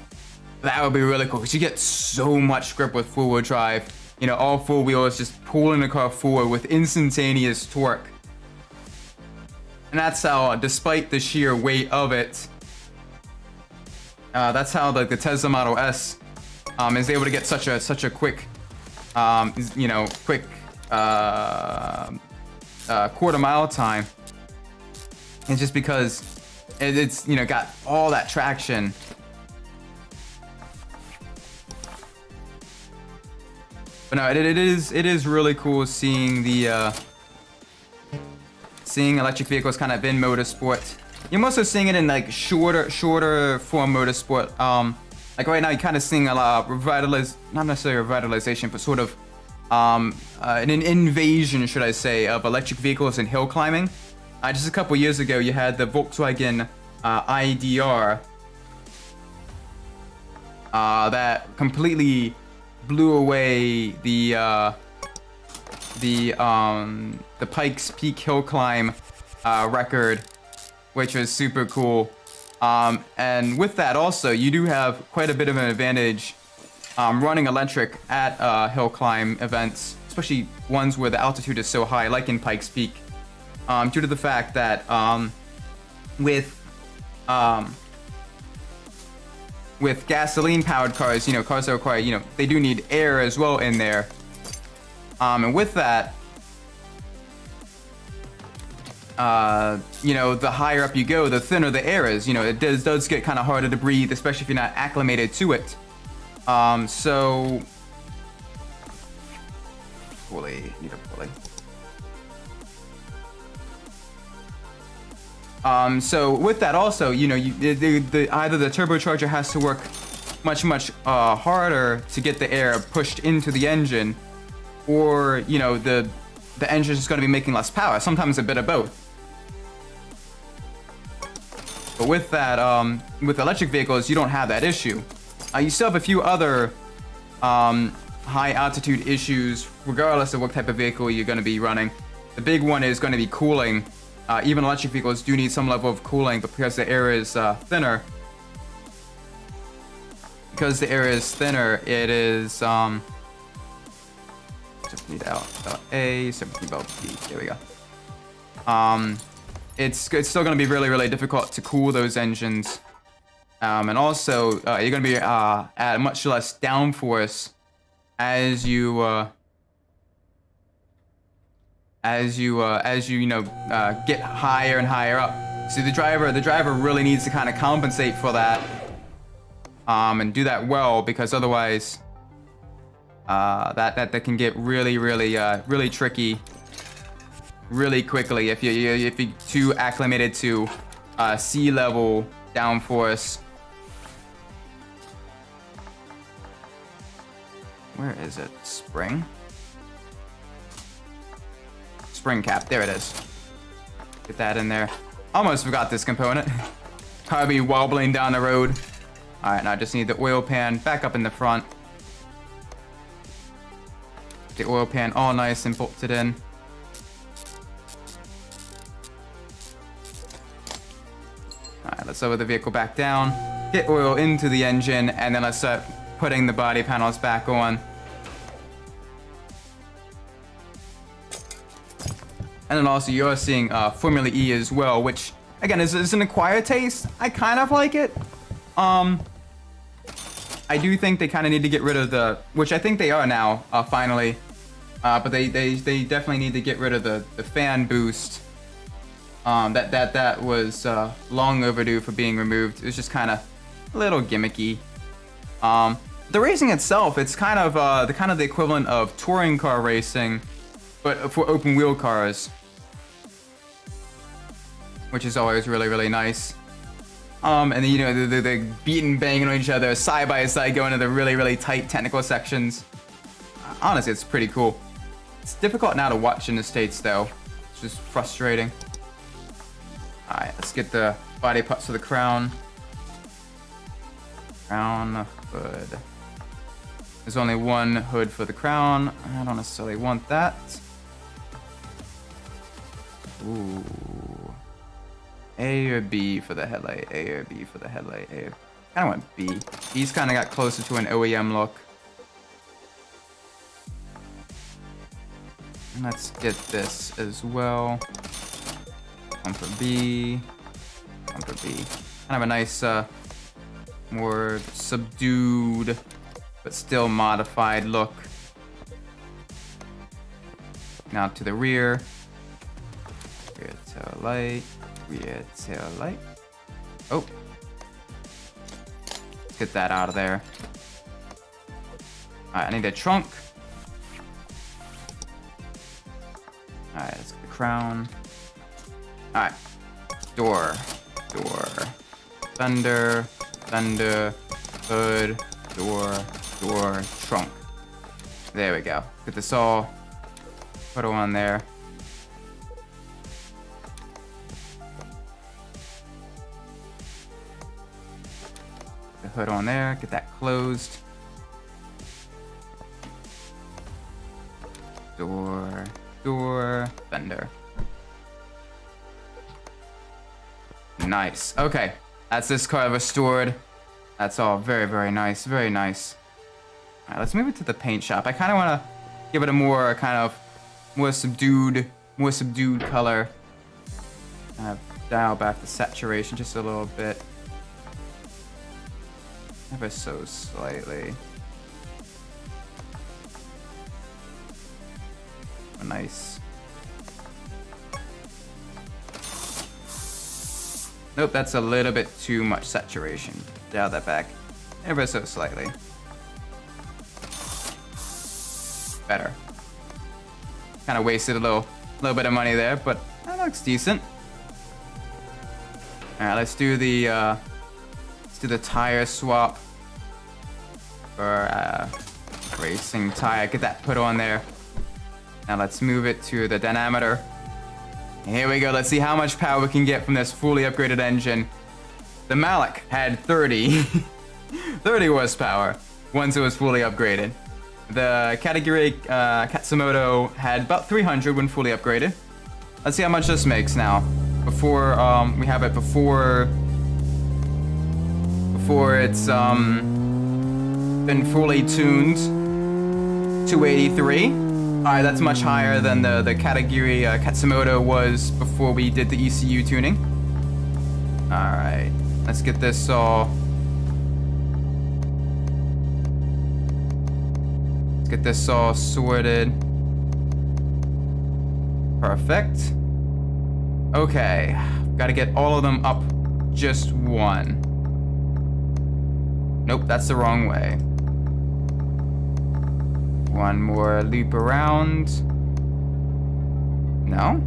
That would be really cool because you get so much grip with four-wheel drive. You know, all four wheels just pulling the car forward with instantaneous torque. And that's how, despite the sheer weight of it, that's how the Tesla Model S is able to get such a quick, you know, quick quarter-mile time. It's just because it's, you know, got all that traction. But no, it is really cool seeing the seeing electric vehicles kind of in motorsport. You're also seeing it in like shorter form motorsport. Like right now, you're kind of seeing a lot of not necessarily revitalization, but sort of an invasion, should I say, of electric vehicles in hill climbing. Just a couple years ago, you had the Volkswagen IDR that completely blew away the Pikes Peak hill climb record, which was super cool. And with that also, you do have quite a bit of an advantage running electric at hill climb events, especially ones where the altitude is so high, like in Pikes Peak, due to the fact that with with gasoline-powered cars, you know, cars that require, you know, they do need air as well in there. And with that, you know, the higher up you go, the thinner the air is. You know, it does get kind of harder to breathe, especially if you're not acclimated to it. So pulley, need a pulley. So with that also, you know, either the turbocharger has to work much harder to get the air pushed into the engine, or you know the engine is going to be making less power. Sometimes a bit of both. But with that, with electric vehicles, you don't have that issue. You still have a few other high altitude issues, regardless of what type of vehicle you're going to be running. The big one is going to be cooling. Even electric vehicles do need some level of cooling, but because the air is thinner, it is 17 out A, 17 out B. There we go. It's still going to be really difficult to cool those engines, and also you're going to be at much less downforce as you get higher and higher up. See, the driver really needs to kind of compensate for that, and do that well, because otherwise, that can get really tricky really quickly if you're too acclimated to sea level downforce. Where is it? Spring cap, there it is. Get that in there. Almost forgot this component. Probably wobbling down the road. All right, now I just need the oil pan back up in the front. The oil pan all nice and bolted in. All right, let's lower the vehicle back down. Get oil into the engine, and then let's start putting the body panels back on. And then also you're seeing Formula E as well, which again is an acquired taste. I kind of like it. I do think they kind of need to get rid of the, which I think they are now, finally. But they definitely need to get rid of the fan boost. That was long overdue for being removed. It was just kind of a little gimmicky. The racing itself, it's kind of the equivalent of touring car racing, but for open wheel cars, which is always really nice. And then, you know, the beating, banging on each other side by side, going to the really tight technical sections. Honestly, it's pretty cool. It's difficult now to watch in the States, though. It's just frustrating. All right, let's get the body parts for the crown. Crown hood. There's only one hood for the crown. I don't necessarily want that. Ooh. A or B for the headlight. A or B for the headlight. I kind of want B. B's kind of got closer to an OEM look. And let's get this as well. One for B. One for B. Kind of a nice, more subdued, but still modified look. Now to the rear. Rear tail light. Rear tail light. Oh. Let's get that out of there. Alright, I need a trunk. Alright, let's get the crown. Alright. Door. Fender. Hood. Door. Trunk. There we go. Get this all put on there. The hood on there. Get that closed. Door. Fender. Nice. Okay. That's this car restored. That's all very nice. Very nice. All right, let's move it to the paint shop. I kind of want to give it a more subdued color. dial back the saturation just a little bit. Ever so slightly. Oh, nice. Nope, that's a little bit too much saturation. Dial that back ever so slightly. Better. Kind of wasted a little bit of money there, but that looks decent. All right, let's do the tire swap for racing tire. Get that put on there. Now let's move it to the dynamometer. Here we go. Let's see how much power we can get from this fully upgraded engine. The Malik had 30 horsepower once it was fully upgraded. The category Katsumoto had about 300 when fully upgraded. Let's see how much this makes now. Before we have it before it's been fully tuned. 283. Alright, that's much higher than the category Katsumoto was before we did the ECU tuning. Alright, let's get this all. Let's get this all sorted. Perfect. Okay, gotta get all of them up just one. Nope, that's the wrong way. One more loop around. No?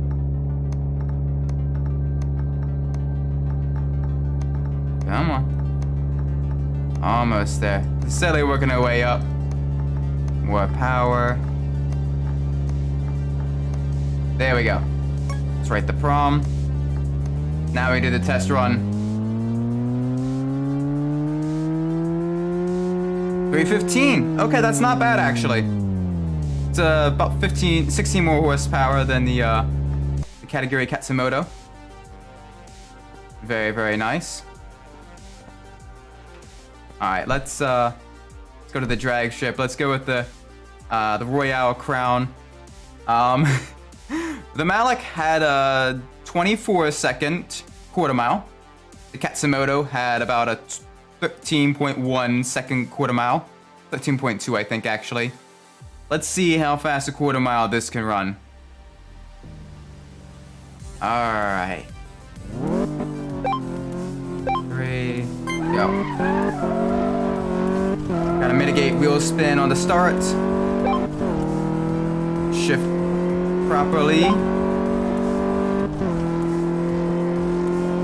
Come on. Almost there. Steadily working our way up. More power. There we go. Let's write the prom. Now we do the test run. 315. Okay, that's not bad actually. It's about 16 more horsepower than the category Katsumoto. Very, very nice. All right, let's go to the drag strip. Let's go with the Royale Crown. The Malik had a 24-second quarter mile. The Katsumoto had about a 13.1 second quarter mile. 13.2, I think, actually. Let's see how fast a quarter mile this can run. Alright. 3, go. Gotta mitigate wheel spin on the start. Shift properly.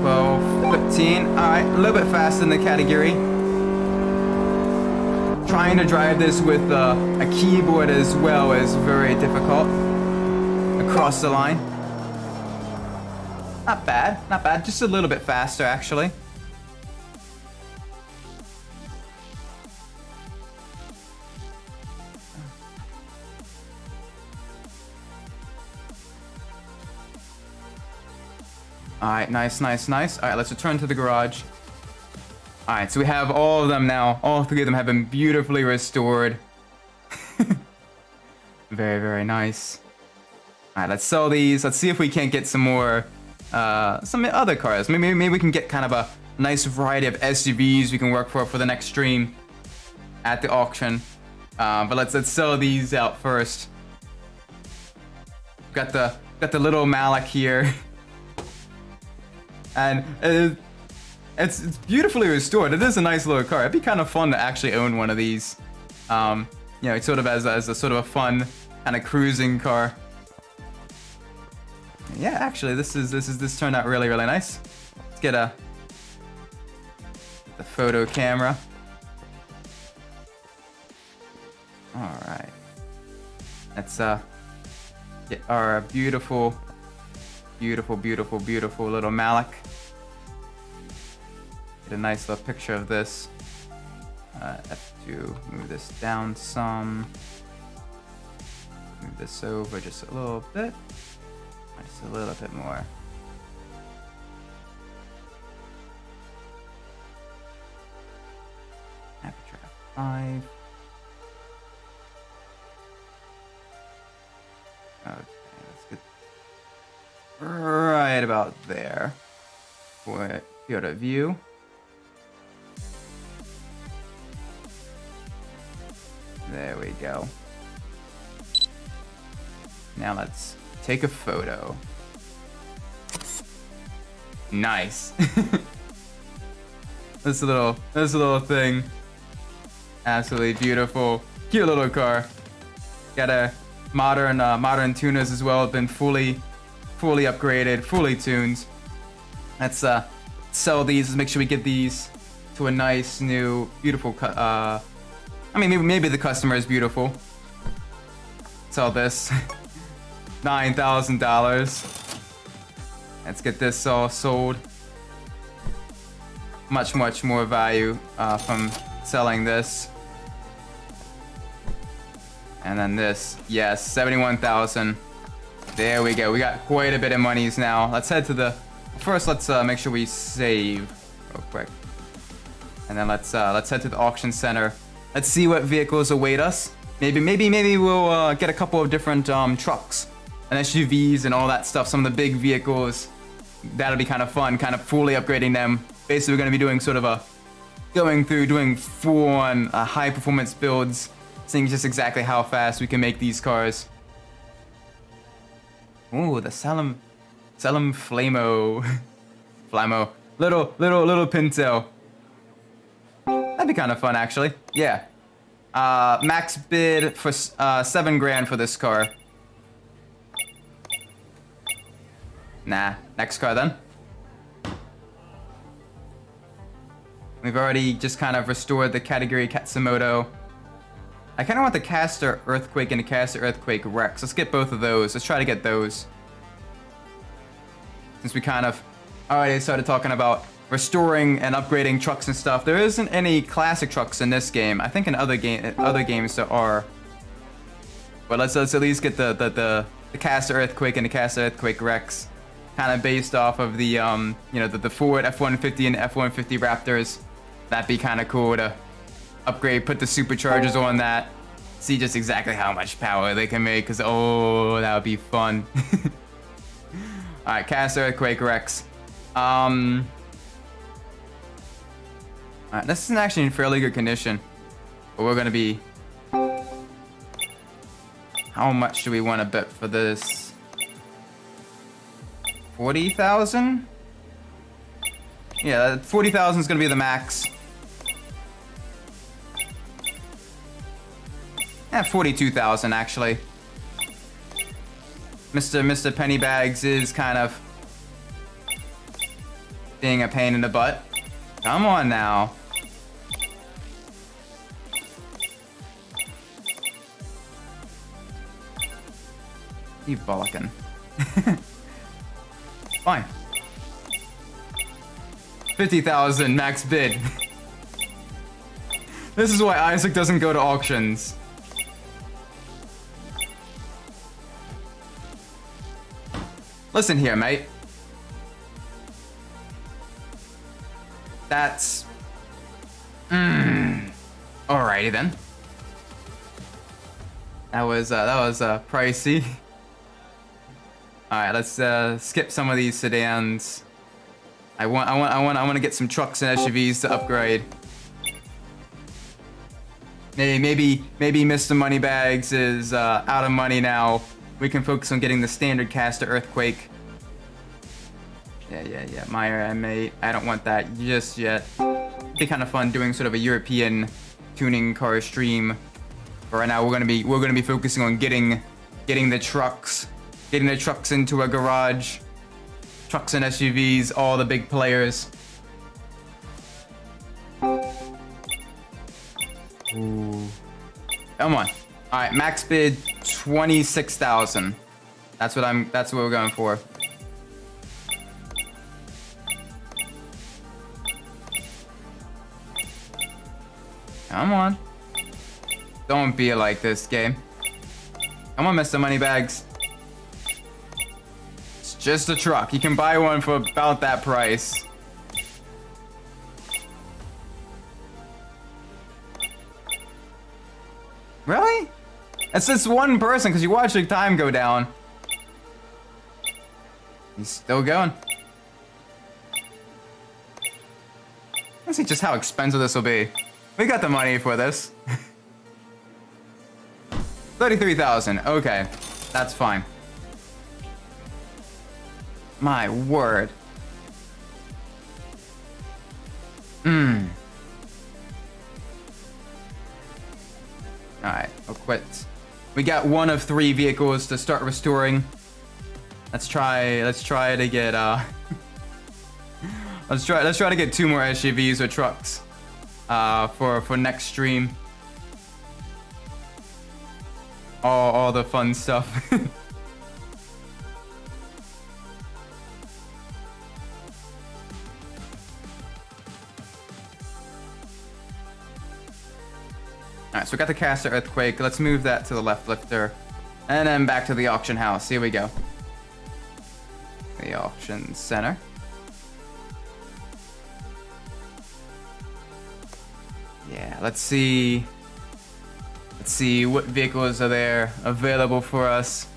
12, 15. Alright, a little bit faster than the category. Trying to drive this with a keyboard as well is very difficult. Across the line. Not bad, not bad. Just a little bit faster, actually. Alright, nice, nice, nice. Alright, let's return to the garage. Alright, so we have all of them now. All three of them have been beautifully restored. Very, very nice. Alright, let's sell these. Let's see if we can't get some more, some other cars. Maybe we can get kind of a nice variety of SUVs we can work for the next stream at the auction. But let's sell these out first. Got the little Malik here. And it's beautifully restored. It is a nice little car. It'd be kind of fun to actually own one of these. You know, it's sort of as a sort of a fun kind of cruising car. Yeah, actually, this turned out really, really nice. Let's get the photo camera. All right. Let's get our beautiful little Malik. Get a nice little picture of this. F2, move this down some. Move this over just a little bit. Just a little bit more. Aperture 5. Okay, let's get right about there. for field of view. There we go. Now let's take a photo. Nice. This little thing. Absolutely beautiful. Cute little car. Got a modern tuners as well. Been fully upgraded, fully tuned. Let's sell these. Let's make sure we get these to a nice new beautiful I mean, maybe the customer is beautiful. Sell this. $9,000. Let's get this all sold. Much more value from selling this. And then this, yes, 71,000. There we go. We got quite a bit of monies now. Let's head to the. First, let's make sure we save real quick. And then let's head to the auction center. Let's see what vehicles await us. Maybe we'll get a couple of different trucks and SUVs and all that stuff. Some of the big vehicles. That'll be kind of fun. Kind of fully upgrading them. Basically, we're going to be doing sort of a doing full-on high performance builds, seeing just exactly how fast we can make these cars. Ooh, the Salem Flamo. Flamo. Little Pinto. That'd be kind of fun, actually. Yeah. Max bid for $7 grand for this car. Nah, next car then. We've already just kind of restored the category Katsumoto. I kind of want the Caster Earthquake and the Caster Earthquake Rex. Let's get both of those. Let's try to get those. Since we kind of already started talking about restoring and upgrading trucks and stuff. There isn't any classic trucks in this game. I think in other games there are. But let's at least get the Caster Earthquake and the Caster Earthquake Rex. Kind of based off of the you know, the Ford F-150 and F-150 Raptors. That'd be kind of cool to upgrade, put the superchargers on that, see just exactly how much power they can make, because oh, that would be fun. Alright, Caster Earthquake Rex. Alright, this is actually in fairly good condition, but we're gonna be. How much do we want to bet for this? 40,000? Yeah, 40,000 is gonna be the max. Yeah, 42,000 actually. Mr. Pennybags is kind of being a pain in the butt. Come on now. You bollocking. Fine. 50,000 max bid. This is why Isaac doesn't go to auctions. Listen here, mate. That's... Alrighty then. That was pricey. Alright, let's skip some of these sedans. I want to get some trucks and SUVs to upgrade. Maybe Mr. Moneybags is out of money now. We can focus on getting the standard Caster Earthquake. Yeah. Meyer M8. I don't want that just yet. It'd be kind of fun doing sort of a European tuning car stream. But right now we're gonna be focusing on getting the trucks into a garage. Trucks and SUVs, all the big players. Ooh. Come on. All right, max bid 26,000. That's what we're going for. Come on. Don't be like this game. Come on, Mr. Moneybags. It's just a truck. You can buy one for about that price. Really? It's just one person because you watch the time go down. He's still going. Let's see just how expensive this will be. We got the money for this. 33,000. Okay, that's fine. My word. Alright, I'll quit. We got one of 3 vehicles to start restoring. Let's try to get let's try to get 2 more SUVs or trucks for next stream. All the fun stuff. Alright, so we got the caster earthquake. Let's move that to the left lifter. And then back to the auction house. Here we go. The auction center. Yeah, let's see. Let's see what vehicles are there available for us.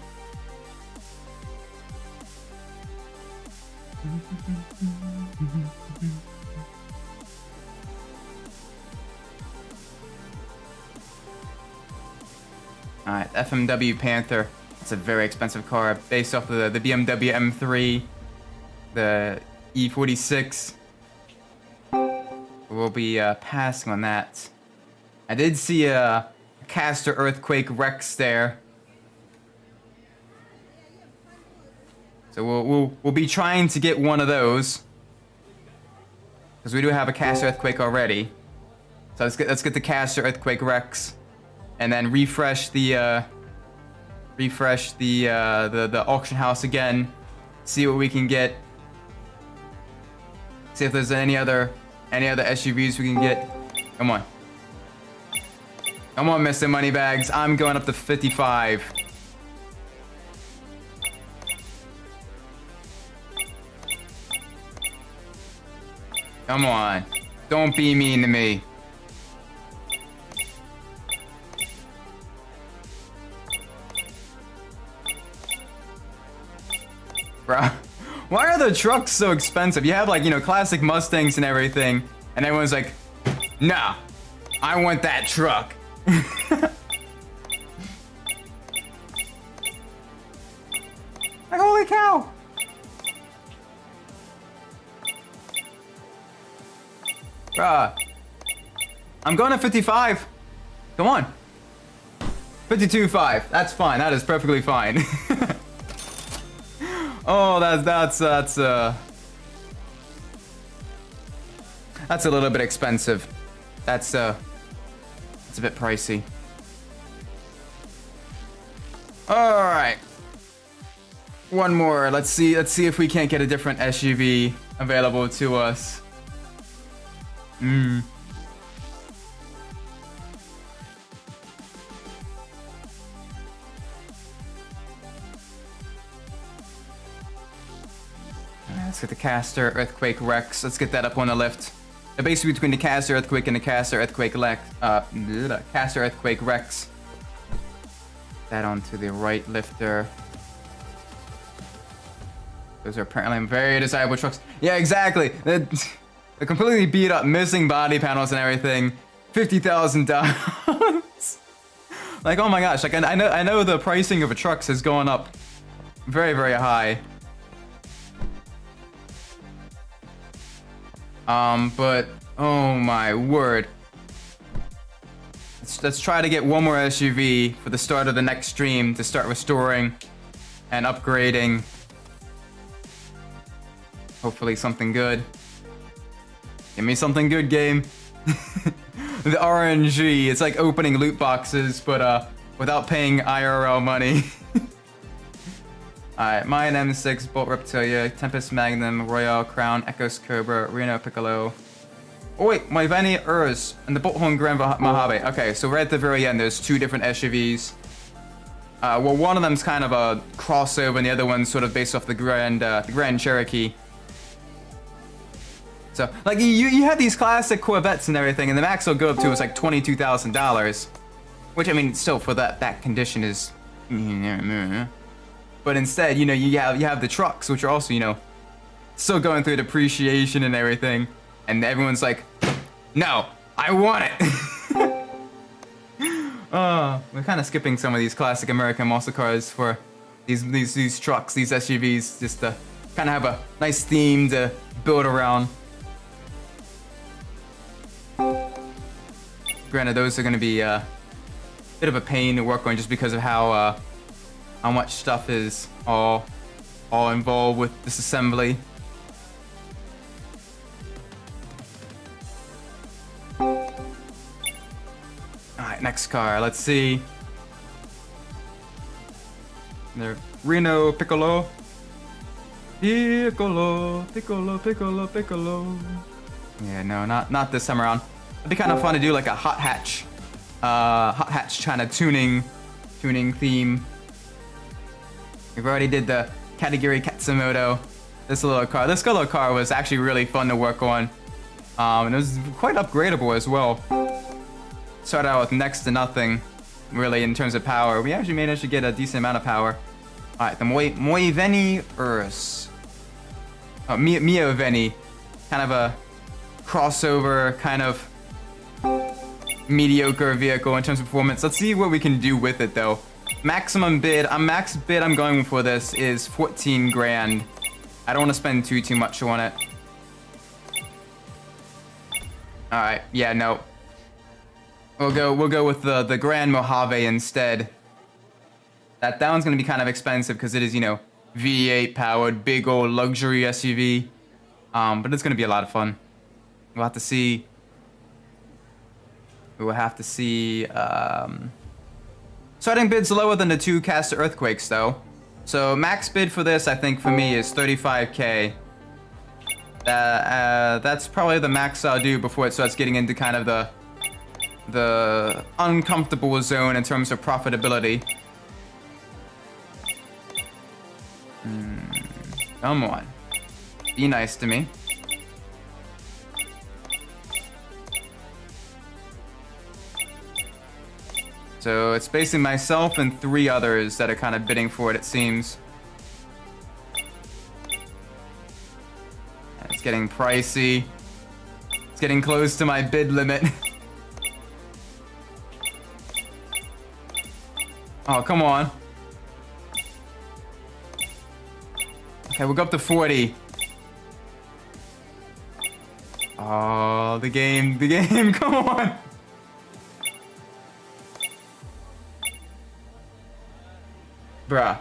Alright, FMW Panther. It's a very expensive car based off of the BMW M3, the E46. We'll be passing on that. I did see a Caster Earthquake Rex there. So we'll be trying to get one of those. Because we do have a Caster Earthquake already. So let's get the Caster Earthquake Rex. And then refresh the auction house again. See what we can get. See if there's any other SUVs we can get. Come on. Come on, Mr. Moneybags. I'm going up to 55. Come on. Don't be mean to me. Bro, why are the trucks so expensive? You have like, you know, classic Mustangs and everything, and everyone's like, nah, I want that truck. Like, holy cow. Bruh. I'm going to 55. Come on. 52.5. That's fine. That is perfectly fine. Oh, that's a little bit expensive. That's a bit pricey. All right. One more. Let's see if we can't get a different SUV available to us. Let's get the Caster Earthquake Rex. Let's get that up on the lift. Basically between the Caster Earthquake and the Caster Earthquake Caster Earthquake Rex. That onto the right lifter. Those are apparently very desirable trucks. Yeah, exactly. They're completely beat up, missing body panels and everything. $50,000. Like, oh my gosh! Like, I know the pricing of a trucks has gone up very, very high. But oh my word. Let's try to get one more SUV for the start of the next stream to start restoring and upgrading. Hopefully something good. Give me something good, game. The RNG, it's like opening loot boxes, but without paying IRL money. Alright, Mayan M6, Bolt Reptilia, Tempest Magnum, Royale, Crown, Echoes Cobra, Reno Piccolo. Oh wait, my Vanny Urs, and the Bolthorn Grand Mojave. Okay, so right at the very end, there's 2 different SUVs. Well, one of them's kind of a crossover, and the other one's sort of based off the Grand Cherokee. So, like, you have these classic Corvettes and everything, and the max will go up to is like $22,000. Which, I mean, still, for that condition is... But instead, you know, you have the trucks, which are also, you know, still going through depreciation and everything. And everyone's like, No, I want it. We're kind of skipping some of these classic American muscle cars for these trucks, these SUVs, just to kind of have a nice theme to build around. Granted, those are going to be a bit of a pain to work on just because of how much stuff is all involved with this assembly. Alright, next car. Let's see. There, Reno Piccolo. Piccolo. Yeah, no, not this time around. It'd be kind of fun to do like a hot hatch kind of tuning theme. We've already did the Category Katsumoto. This little car was actually really fun to work on. And it was quite upgradable as well. Started out with next to nothing, really, in terms of power. We actually managed to get a decent amount of power. Alright, the Moiveni Urus. Oh, Mioveni. Kind of a crossover, kind of mediocre vehicle in terms of performance. Let's see what we can do with it, though. Max bid I'm going for this is 14 grand. I don't want to spend too much on it. Alright, yeah, no. We'll go with the Grand Mojave instead. That one's gonna be kind of expensive because it is, you know, V8 powered, big old luxury SUV. But it's gonna be a lot of fun. We'll have to see. We will have to see. Starting bid's lower than the 2 Caster Earthquakes, though. So max bid for this, I think, for me is 35k. That's probably the max I'll do before it starts getting into kind of the uncomfortable zone in terms of profitability. Come on. Be nice to me. So it's basically myself and 3 others that are kind of bidding for it, it seems. It's getting pricey. It's getting close to my bid limit. Oh, come on. Okay, we'll go up to 40. Oh, the game, come on. Bruh.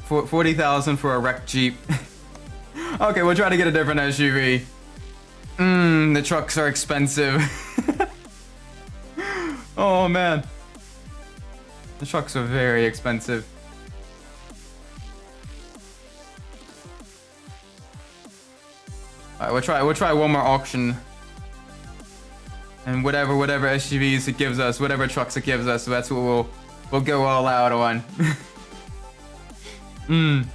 40,000 for a wrecked Jeep. Okay, we'll try to get a different SUV. The trucks are expensive. Oh man. The trucks are very expensive. Alright, we'll try one more auction. And whatever SUVs it gives us, whatever trucks it gives us, that's what we'll go all out on. Come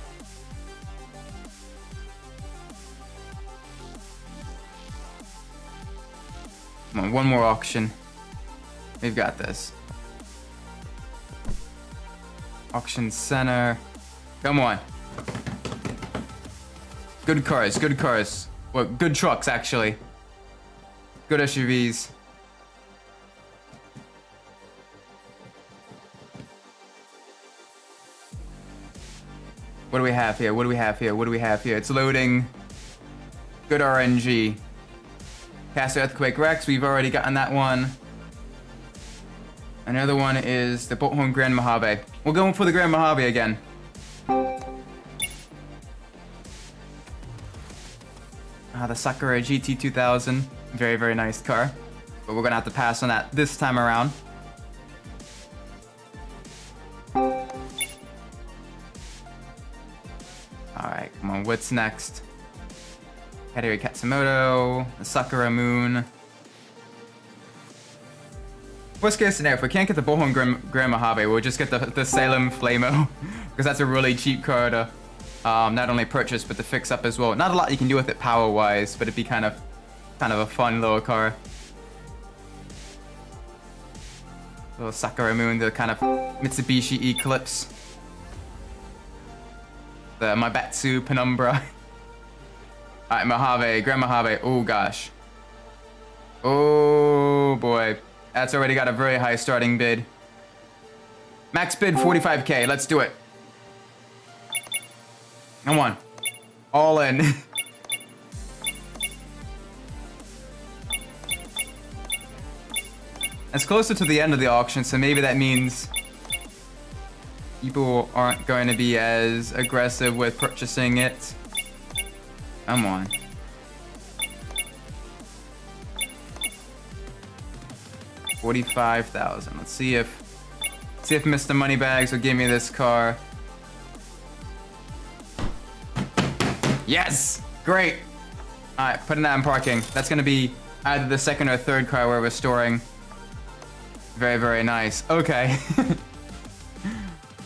on, one more auction. We've got this. Auction center. Come on. Good cars. Well, good trucks, actually. Good SUVs. What do we have here? It's loading. Good RNG. Cast Earthquake Rex, we've already gotten that one. Another one is the Bullhorn Grand Mojave. We'll go for the Grand Mojave again. The Sakura GT2000. Very nice car. But we're gonna have to pass on that this time around. Alright, come on, what's next? Katori Katsumoto, the Sakura Moon. Worst case scenario, if we can't get the Bullhorn Grand Mojave, we'll just get the Salem Flamo. Because that's a really cheap car to not only purchase, but to fix up as well. Not a lot you can do with it power-wise, but it'd be kind of a fun little car. Little Sakura Moon, the kind of Mitsubishi Eclipse. The Maibatsu Penumbra. Alright, Mojave, Grand Mojave. Oh gosh. Oh boy. That's already got a very high starting bid. Max bid 45K. Let's do it. Come on. All in. It's closer to the end of the auction, so maybe that means people aren't going to be as aggressive with purchasing it. Come on. $45,000. Let's see if Mr. Moneybags will give me this car. Yes! Great! Alright, putting that in parking. That's gonna be either the second or third car we're restoring. Very, very nice. Okay.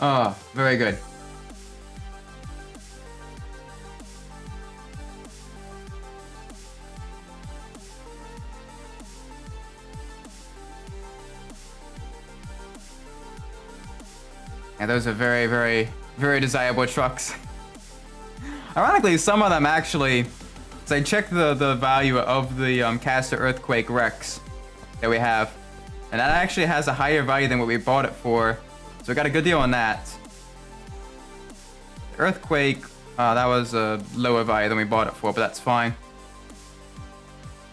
Oh, very good. Yeah, those are very, very, very desirable trucks. Ironically, some of them actually, so I checked the value of the Caster Earthquake Rex that we have, and that actually has a higher value than what we bought it for. So we got a good deal on that. Earthquake, that was a lower value than we bought it for, but that's fine.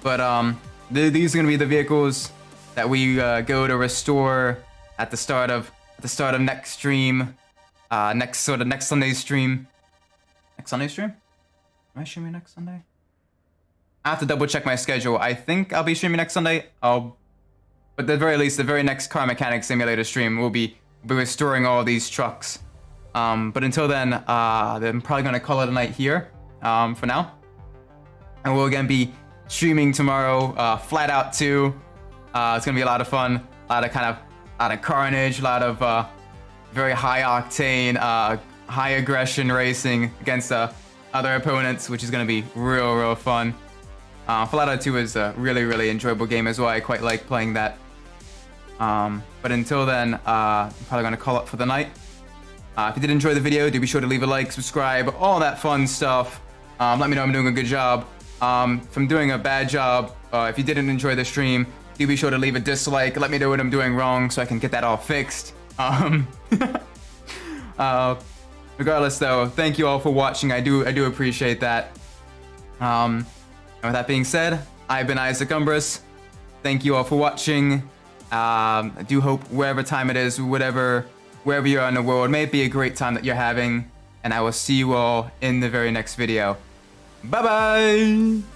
But these are gonna be the vehicles that we go to restore at the start of next stream, next Sunday's stream. Next Sunday stream? Am I streaming next Sunday? I have to double check my schedule. I think I'll be streaming next Sunday. But at the very least, the very next Car Mechanic Simulator stream will be restoring all these trucks. But until then, I'm probably gonna call it a night here for now. And we'll again be streaming tomorrow, Flat Out 2. It's gonna be a lot of fun, a lot of carnage, a lot of very high octane, high aggression racing against other opponents, which is going to be real fun. Flat Out 2 is a really enjoyable game as well. I quite like playing that. But until then, I'm probably going to call it for the night. If you did enjoy the video, do be sure to leave a like, subscribe, all that fun stuff. Let me know I'm doing a good job. If I'm doing a bad job, if you didn't enjoy the stream, do be sure to leave a dislike. Let me know what I'm doing wrong so I can get that all fixed. Regardless though, thank you all for watching. I do appreciate that. And with that being said, I've been Isaac Umbras. Thank you all for watching. I do hope wherever time it is, wherever you are in the world, may it be a great time that you're having. And I will see you all in the very next video. Bye bye!